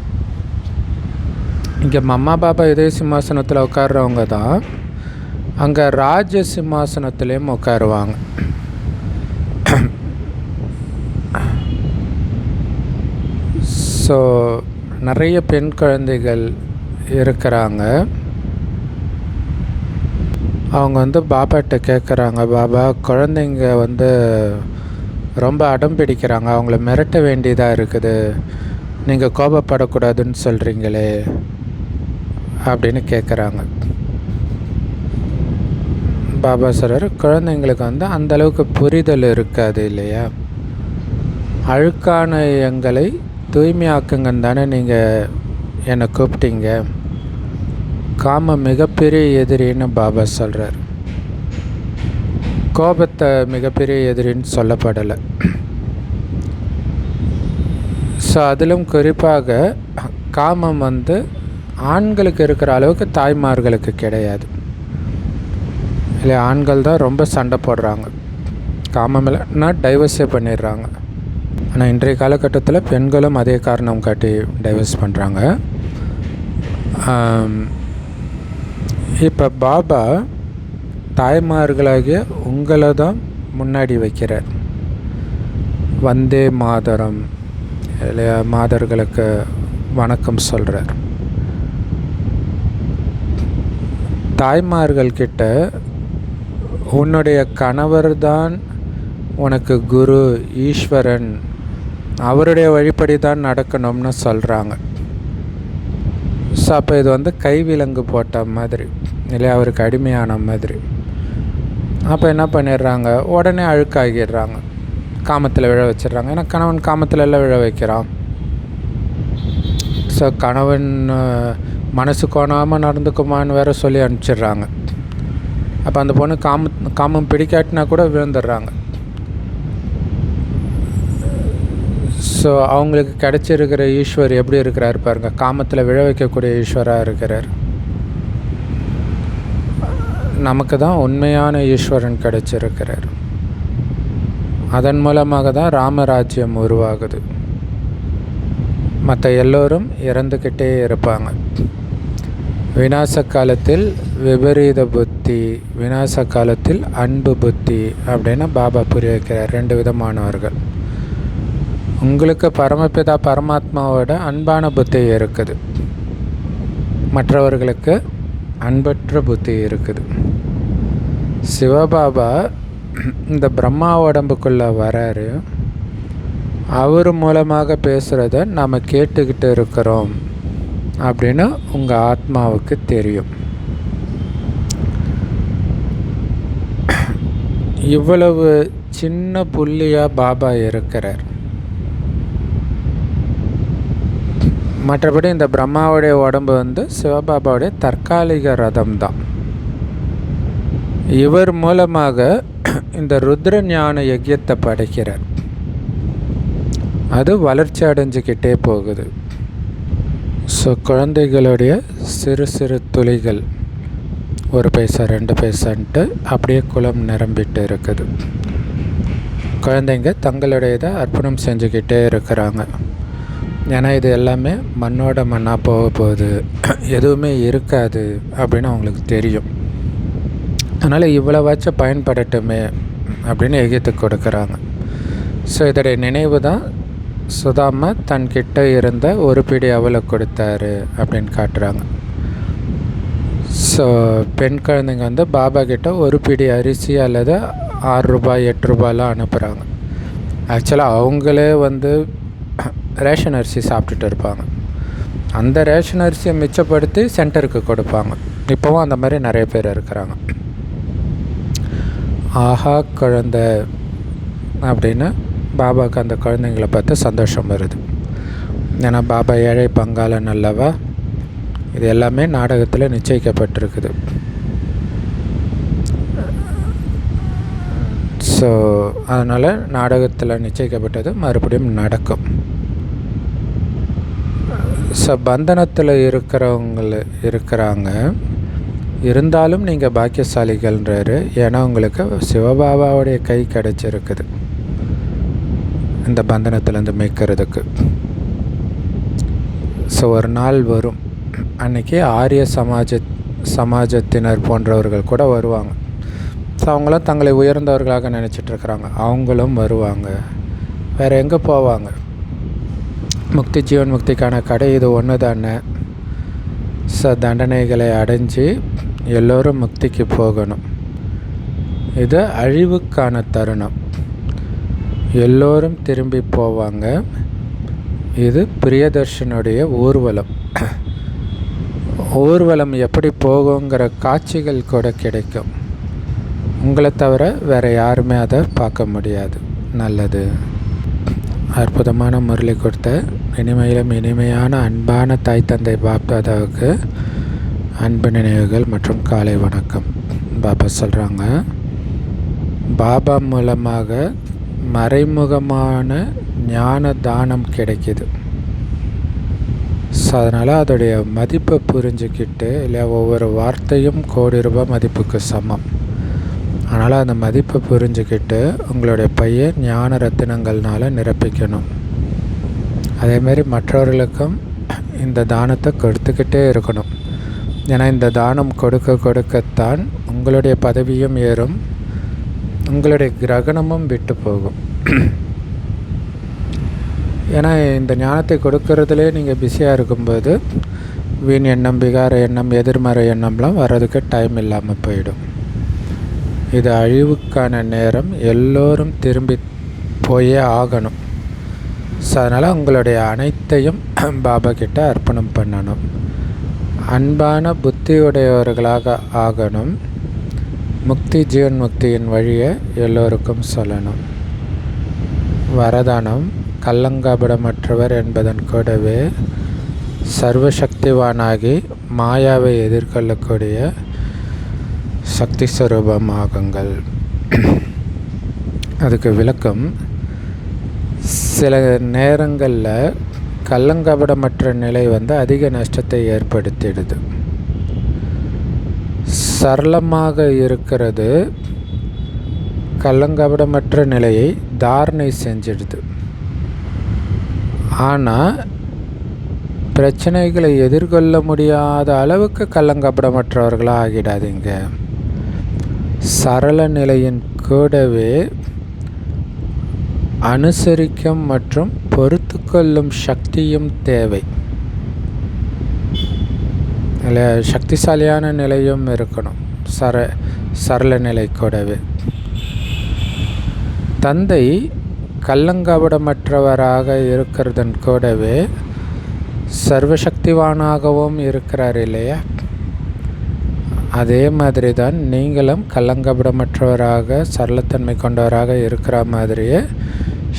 இங்கே மம்மா பாபா இதய சிம்மாசனத்தில் உட்கார்றவங்க தான் அங்கே ராஜ சிம்மாசனத்துலேயும் உட்காருவாங்க. ஸோ நிறைய பெண் குழந்தைகள் இருக்கிறாங்க. அவங்க வந்து பாபாட்ட கேட்குறாங்க, பாபா குழந்தைங்க வந்து ரொம்ப அடம் பிடிக்கிறாங்க, அவங்கள மிரட்ட வேண்டியதாக இருக்குது, நீங்கள் கோபப்படக்கூடாதுன்னு சொல்கிறீங்களே அப்படின்னு கேட்குறாங்க. பாபா சொல்கிறார், குழந்தைங்களுக்கு வந்து அந்தளவுக்கு புரிதல் இருக்காது இல்லையா. அழுக்கான எங்களை தூய்மையாக்குங்கன்னு தானே நீங்கள் என்னை கூப்பிட்டீங்க. காமம் மிகப்பெரிய எதிரின்னு பாபா சொல்கிறார். கோபத்தை மிகப்பெரிய எதிரின்னு சொல்லப்படலை. ஸோ அதிலும் குறிப்பாக காமம் வந்து ஆண்களுக்கு இருக்கிற அளவுக்கு தாய்மார்களுக்கு கிடையாது இல்லையா. ஆண்கள் தான் ரொம்ப சண்டை போடுறாங்க, காமம் இல்லைன்னா டைவர்ஸே பண்ணிடுறாங்க. ஆனால் இன்றைய காலகட்டத்தில் பெண்களும் அதே காரணம் காட்டி டைவர்ஸ் பண்ணுறாங்க. இப்போ பாபா தாய்மார்களாகிய உங்களை தான் முன்னாடி வைக்கிறார். வந்தே மாதரம் இல்லையா, மாதர்களுக்கு வணக்கம் சொல்கிறார். தாய்மார்கள்கிட்ட உன்னுடைய கணவர் தான் உனக்கு குரு, ஈஸ்வரன், அவருடைய வழிபடி தான் நடக்கணும்னு சொல்கிறாங்க. ஸோ அப்போ இது வந்து கைவிலங்கு போட்ட மாதிரி இல்லையா, அவருக்கு அடிமையான மாதிரி. அப்போ என்ன பண்ணிடுறாங்க, உடனே அழுக்காகிடுறாங்க, காமத்தில் விழ வச்சிடுறாங்க. ஏன்னா கணவன் காமத்தில் எல்லாம் விழ வைக்கிறான். ஸோ கணவன் மனசு கோணாமல் நடந்துக்குமான்னு வேறு சொல்லி அனுப்பிச்சிடுறாங்க. அப்போ அந்த பொண்ணு காமம் பிடிக்காட்டினா கூட விழுந்துடுறாங்க. ஸோ அவங்களுக்கு கிடச்சிருக்கிற ஈஸ்வர் எப்படி இருக்கிறார் பாருங்கள், காமத்தில் விழ வைக்கக்கூடிய ஈஸ்வராக இருக்கிறார். நமக்கு தான் உண்மையான ஈஸ்வரன் கிடச்சிருக்கிறார். அதன் மூலமாக தான் ராமராஜ்யம் உருவாகுது. மற்ற எல்லோரும் இறந்துக்கிட்டே இருப்பாங்க. விநாச காலத்தில் விபரீத புத்தி, விநாச காலத்தில் அன்பு புத்தி அப்படின்னு பாபா புரிய வைக்கிறார். 2 விதமானவர்கள். உங்களுக்கு பரமபிதா பரமாத்மாவோட அன்பான புத்தி இருக்குது, மற்றவர்களுக்கு அன்பற்ற புத்தி இருக்குது. சிவபாபா இந்த பிரம்மா உடம்புக்குள்ளே வராரு. அவர் மூலமாக பேசுகிறத நாம் கேட்டுக்கிட்டு இருக்கிறோம் அப்படின்னு உங்கள் ஆத்மாவுக்கு தெரியும். இவ்வளவு சின்ன புள்ளியாக பாபா இருக்கிறார். மற்றபடி இந்த பிரம்மாவுடைய உடம்பு வந்து சிவபாபாவுடைய தற்காலிக ரதம் தான். இவர் மூலமாக இந்த ருத்ர ஞான யஜ்யத்தை படைக்கிறார். அது வளர்ச்சி அடைஞ்சிக்கிட்டே போகுது. ஸோ குழந்தைகளுடைய சிறு சிறு துளிகள் 1 பைசா 2 பைசான்ட்டு அப்படியே குளம் நிரம்பிட்டு இருக்குது. குழந்தைங்க தங்களுடையதை அர்ப்பணம் செஞ்சுக்கிட்டே இருக்கிறாங்க. ஏன்னா இது எல்லாமே மண்ணோட மண்ணாக போக போகுது, எதுவுமே இருக்காது அப்படின்னு அவங்களுக்கு தெரியும். அதனால் இவ்வளவாச்சும் பயன்படட்டுமே அப்படின்னு எகித்து கொடுக்குறாங்க. ஸோ இதோடைய நினைவு தான் சுதாமா தன்கிட்ட இருந்த 1 பிடி அவலை கொடுத்தாரு அப்படின்னு காட்டுறாங்க. ஸோ பெண் குழந்தைங்க வந்து பாபா கிட்ட 1 பிடி அரிசி அல்லது 6 ரூபாய் 8 ரூபாயெலாம் அனுப்புகிறாங்க. ஆக்சுவலாக அவங்களே வந்து ரேஷன் அரிசி சாப்பிட்டுட்டு இருப்பாங்க. அந்த ரேஷன் அரிசியை மிச்சப்படுத்தி சென்டருக்கு கொடுப்பாங்க. இப்போவும் அந்த மாதிரி நிறைய பேர் இருக்கிறாங்க. ஆஹா குழந்தை அப்படின்னு பாபாவுக்கு அந்த குழந்தைங்களை பார்த்து சந்தோஷம் வருது. ஏன்னா பாபா ஏழை பங்காளன் அல்லவா. இது எல்லாமே நாடகத்தில் நிச்சயிக்கப்பட்டிருக்குது. ஸோ அதனால் நாடகத்தில் நிச்சயிக்கப்பட்டது மறுபடியும் நடக்கும். ஸோ பந்தனத்தில் இருக்கிறாங்க, இருந்தாலும் நீங்கள் பாக்கியசாலிகள்ன்றாரு. ஏன்னா உங்களுக்கு சிவபாபாவுடைய கை கிடச்சிருக்குது இந்த பந்தனத்திலேருந்து மீட்கிறதுக்கு. ஸோ ஒரு நாள் வரும், அன்றைக்கி ஆரிய சமாஜத்தினர் போன்றவர்கள் கூட வருவாங்க. ஸோ அவங்களும் தங்களை உயர்ந்தவர்களாக நினச்சிட்ருக்குறாங்க. அவங்களும் வருவாங்க. வேறு எங்கே போவாங்க? முக்தி ஜீவன் முக்திக்கான கடை இது ஒன்று தானே. தண்டனைகளை அடைஞ்சு எல்லோரும் முக்திக்கு போகணும். இது அழிவுக்கான தருணம். எல்லோரும் திரும்பி போவாங்க. இது பிரியதர்ஷனுடைய ஊர்வலம். ஊர்வலம் எப்படி போகுங்கிற காட்சிகள் கூட கிடைக்கும். உங்களை தவிர வேறு யாருமே அதை பார்க்க முடியாது. நல்லது. அற்புதமான முரளி கொடுத்த இனிமையிலும் இனிமையான அன்பான தாய் தந்தை பாப்தாதாவுக்கு அன்பு நினைவுகள் மற்றும் காலை வணக்கம். பாபா சொல்கிறாங்க, பாபா மூலமாக மறைமுகமான ஞான தானம் கிடைக்கிது. ஸோ அதனால் அதோடைய மதிப்பை புரிஞ்சுக்கிட்டு, இல்லை ஒவ்வொரு வார்த்தையும் கோடி ரூபாய் மதிப்புக்கு சமம். அதனால் அந்த மதிப்பை புரிஞ்சுக்கிட்டு உங்களுடைய பையை ஞான ரத்தினங்கள்னால் நிரப்பிக்கணும். அதேமாரி மற்றவர்களுக்கும் இந்த தானத்தை கொடுத்துக்கிட்டே இருக்கணும். ஏன்னா இந்த தானம் கொடுக்க கொடுக்கத்தான் உங்களுடைய பதவியும் ஏறும், உங்களுடைய கிரகணமும் விட்டு போகும். ஏன்னா இந்த ஞானத்தை கொடுக்கறதுலே நீங்கள் பிஸியாக இருக்கும்போது வீண் எண்ணம், விகார எண்ணம், எதிர்மறை எண்ணம்லாம் வர்றதுக்கு டைம் இல்லாமல் போயிடும். இது அழிவுக்கான நேரம். எல்லோரும் திரும்பி போயே ஆகணும். ஸோ அதனால் உங்களுடைய அனைத்தையும் பாபா கிட்ட அர்ப்பணம் பண்ணணும். அன்பான புத்தியுடையவர்களாக ஆகணும். முக்தி ஜீவன் முக்தியின் வழியை எல்லோருக்கும் சொல்லணும். வரதானம் கல்லங்காபிடமற்றவர் என்பதன் கூடவே சர்வசக்திவானாகி மாயாவை எதிர்கொள்ளக்கூடிய சக்தி ஸ்வரூபமாகுங்கள். அதுக்கு விளக்கம், சில நேரங்களில் கள்ளங்கபடமற்ற நிலை அதிக நஷ்டத்தை ஏற்படுத்திடுது. சரளமாக இருக்கிறது கள்ளங்கபடமற்ற நிலையை தாரணை செஞ்சிடுது. ஆனால் பிரச்சனைகளை எதிர்கொள்ள முடியாத அளவுக்கு கள்ளங்கபடமற்றவர்களாக ஆகிடாதீங்க. சரள நிலையின் கூடவே அனுசரிக்கும் மற்றும் பொறுத்து கொள்ளும் சக்தியும் தேவை. இல்லை, சக்திசாலியான நிலையும் இருக்கணும். சரள நிலை கூடவே தந்தை கள்ளங்கபடமற்றவராக இருக்கிறதன் கூடவே சர்வசக்திவானாகவும் இருக்கிறார் இல்லையா? அதே மாதிரி தான் நீங்களும் கள்ளங்கபடமற்றவராக சரளத்தன்மை கொண்டவராக இருக்கிற மாதிரியே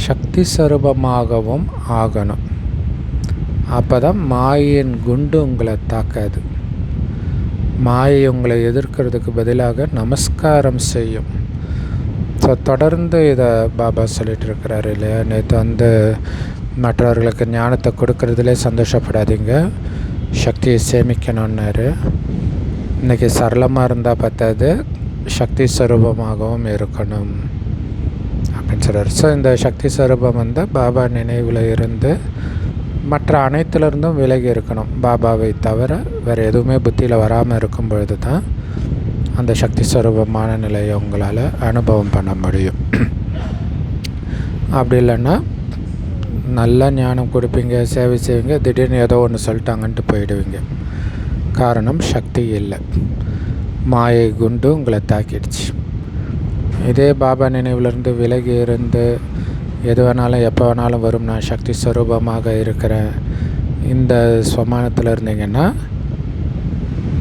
சக்தி ஸ்வரூபமாகவும் ஆகணும். அப்போ தான் மாயின் குண்டு உங்களை தாக்காது. மாயை உங்களை எதிர்க்கிறதுக்கு பதிலாக நமஸ்காரம் செய்யும். ஸோ தொடர்ந்து இதை பாபா சொல்லிகிட்டு இருக்கிறாரு இல்லையா? நேற்று மற்றவர்களுக்கு ஞானத்தை கொடுக்கறதுலே சந்தோஷப்படாதீங்க, சக்தியை சேமிக்கணுன்னாரு. இன்றைக்கி சரளமாக இருந்தால் பார்த்தாது, சக்தி ஸ்வரூபமாகவும் இருக்கணும் அப்படின்னு சொல்கிறார். ஸோ இந்த சக்தி ஸ்வரூபம் பாபா நினைவில் இருந்து மற்ற அனைத்துலேருந்தும் விலகி இருக்கணும். பாபாவை தவிர வேறு எதுவுமே புத்தியில் வராமல் இருக்கும் பொழுது தான் அந்த சக்தி ஸ்வரூபமான நிலையை உங்களால் அனுபவம் பண்ண முடியும். அப்படி இல்லைன்னா நல்லா ஞானம் கொடுப்பீங்க, சேவை செய்வீங்க, திடீர்னு ஏதோ ஒன்று சொல்லிட்டாங்கன்ட்டு போயிடுவீங்க. காரணம் சக்தி இல்லை, மாயை குண்டு உங்களை தாக்கிடுச்சு. இதே பாபா நினைவிலிருந்து விலகி இருந்து எது வேணாலும் எப்போ வேணாலும் வரும், நான் சக்தி ஸ்வரூபமாக இருக்கிறேன், இந்த ஸ்வமானத்தில் இருந்தீங்கன்னா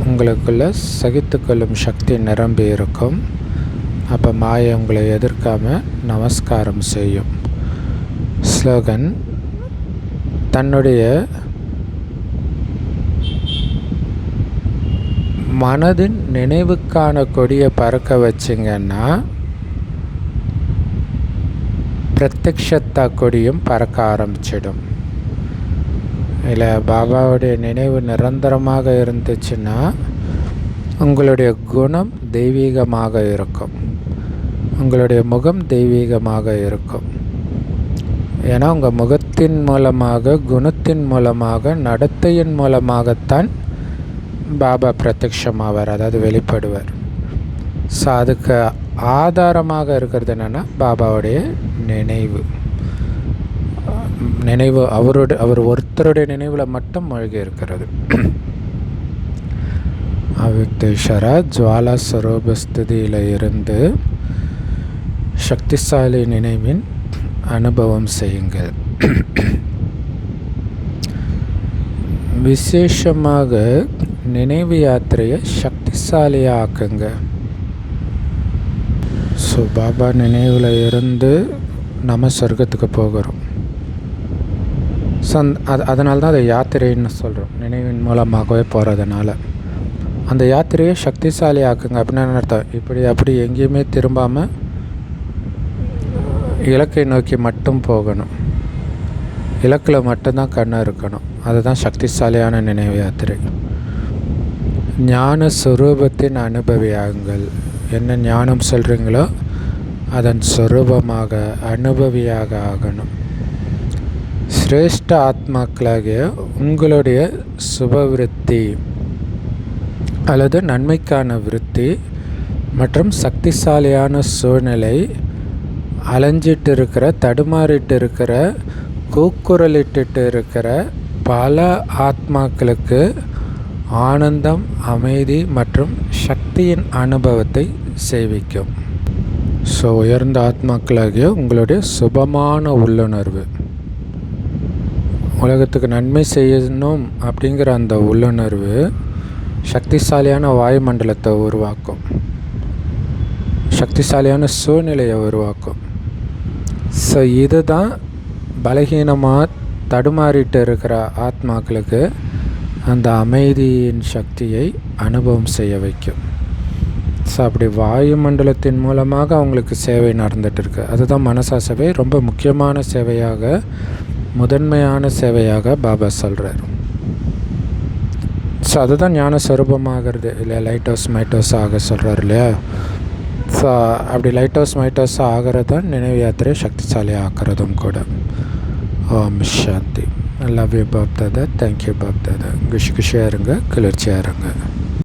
உங்களுக்குள்ள சகித்துக்கொள்ளும் சக்தி நிரம்பி இருக்கும். அப்போ மாயை உங்களை எதிர்க்காமல் நமஸ்காரம் செய்யும். ஸ்லோகன், தன்னுடைய மனதின் நினைவுக்கான கொடியை பறக்க வச்சிங்கன்னா பிரத்யக்ஷத்தா கொடியும் பறக்க ஆரம்பிச்சிடும். இல்லை, பாபாவுடைய நினைவு நிரந்தரமாக இருந்துச்சுன்னா உங்களுடைய குணம் தெய்வீகமாக இருக்கும், உங்களுடைய முகம் தெய்வீகமாக இருக்கும். ஏன்னா உங்கள் முகத்தின் மூலமாக, குணத்தின் மூலமாக, நடத்தையின் மூலமாகத்தான் பாபா பிரத்யக்ஷமாவார், அதாவது வெளிப்படுவார். ஸோ அதுக்கு ஆதாரமாக இருக்கிறது என்னென்னா பாபாவுடைய நினைவு. நினைவு அவர் ஒருத்தருடைய நினைவில் மட்டும் மூழ்கி இருக்கிறது. அவ்யக்தேஸ்வரா ஜுவாலா ஸ்வரூபஸ்திதியில் இருந்து சக்திசாலி நினைவின் அனுபவம் செய்யுங்கள். விசேஷமாக நினைவு யாத்திரையை சக்திசாலியாக ஆக்குங்க. ஸோ பாபா நினைவில் இருந்து நம்ம சொர்க்கத்துக்கு போகிறோம். ஸோ அதனால தான் அதை யாத்திரைன்னு சொல்கிறோம். நினைவின் மூலமாகவே போகிறதுனால அந்த யாத்திரையை சக்திசாலி ஆக்குங்க. அப்படின்னு அர்த்தம், இப்படி அப்படி எங்கேயுமே திரும்பாமல் இலக்கை நோக்கி மட்டும் போகணும், இலக்கில் மட்டும்தான் கண்ணு இருக்கணும். அதுதான் சக்திசாலியான நினைவு யாத்திரை. ஞான ஸ்வரூபத்தின் அனுபவியாகுங்கள். என்ன ஞானம் சொல்கிறீங்களோ அதன் ஸ்வரூபமாக அனுபவியாக ஆகணும். சிரேஷ்ட ஆத்மாக்களாகிய உங்களுடைய சுபவிருத்தி அல்லது நன்மைக்கான விருத்தி மற்றும் சக்திசாலியான சூழ்நிலை, அலைஞ்சிட்டு இருக்கிற, தடுமாறிட்டு இருக்கிற, கூக்குரலிட்டு இருக்கிற பல ஆத்மாக்களுக்கு ஆனந்தம், அமைதி மற்றும் சக்தியின் அனுபவத்தை செய்விக்கும். ஸோ உயர்ந்த ஆத்மாக்களாகிய உங்களுடைய சுபமான உள்ளுணர்வு, உலகத்துக்கு நன்மை செய்யணும் அப்படிங்கிற அந்த உள்ளுணர்வு சக்திசாலியான வாயுமண்டலத்தை உருவாக்கும், சக்திசாலியான சூழ்நிலையை உருவாக்கும். ஸோ இதுதான் பலகீனமாக தடுமாறிட்டு இருக்கிற ஆத்மாக்களுக்கு அந்த அமைதியின் சக்தியை அனுபவம் செய்ய வைக்கும். ஸோ அப்படி வாயுமண்டலத்தின் மூலமாக அவங்களுக்கு சேவை நடந்துகிட்ருக்கு. அதுதான் மனசா சேவை, ரொம்ப முக்கியமான சேவையாக, முதன்மையான சேவையாக பாபா சொல்கிறார். ஸோ அதுதான் ஞான ஸ்வரூபமாகிறது இல்லையா, லைட் ஹவுஸ் மைட் ஹவுஸ் ஆக சொல்கிறார் இல்லையா. ஸோ அப்படி லைட் ஹவுஸ் மைட் ஹவுஸ் ஆகிறது தான் நினைவு யாத்திரை சக்திசாலியாக ஆக்கிறதும் கூட. ஓம் சாந்தி. Love you Bap Dada. Thank you Bap Dada. குஷியாக இருங்க, குளிர்ச்சியாக இருங்க.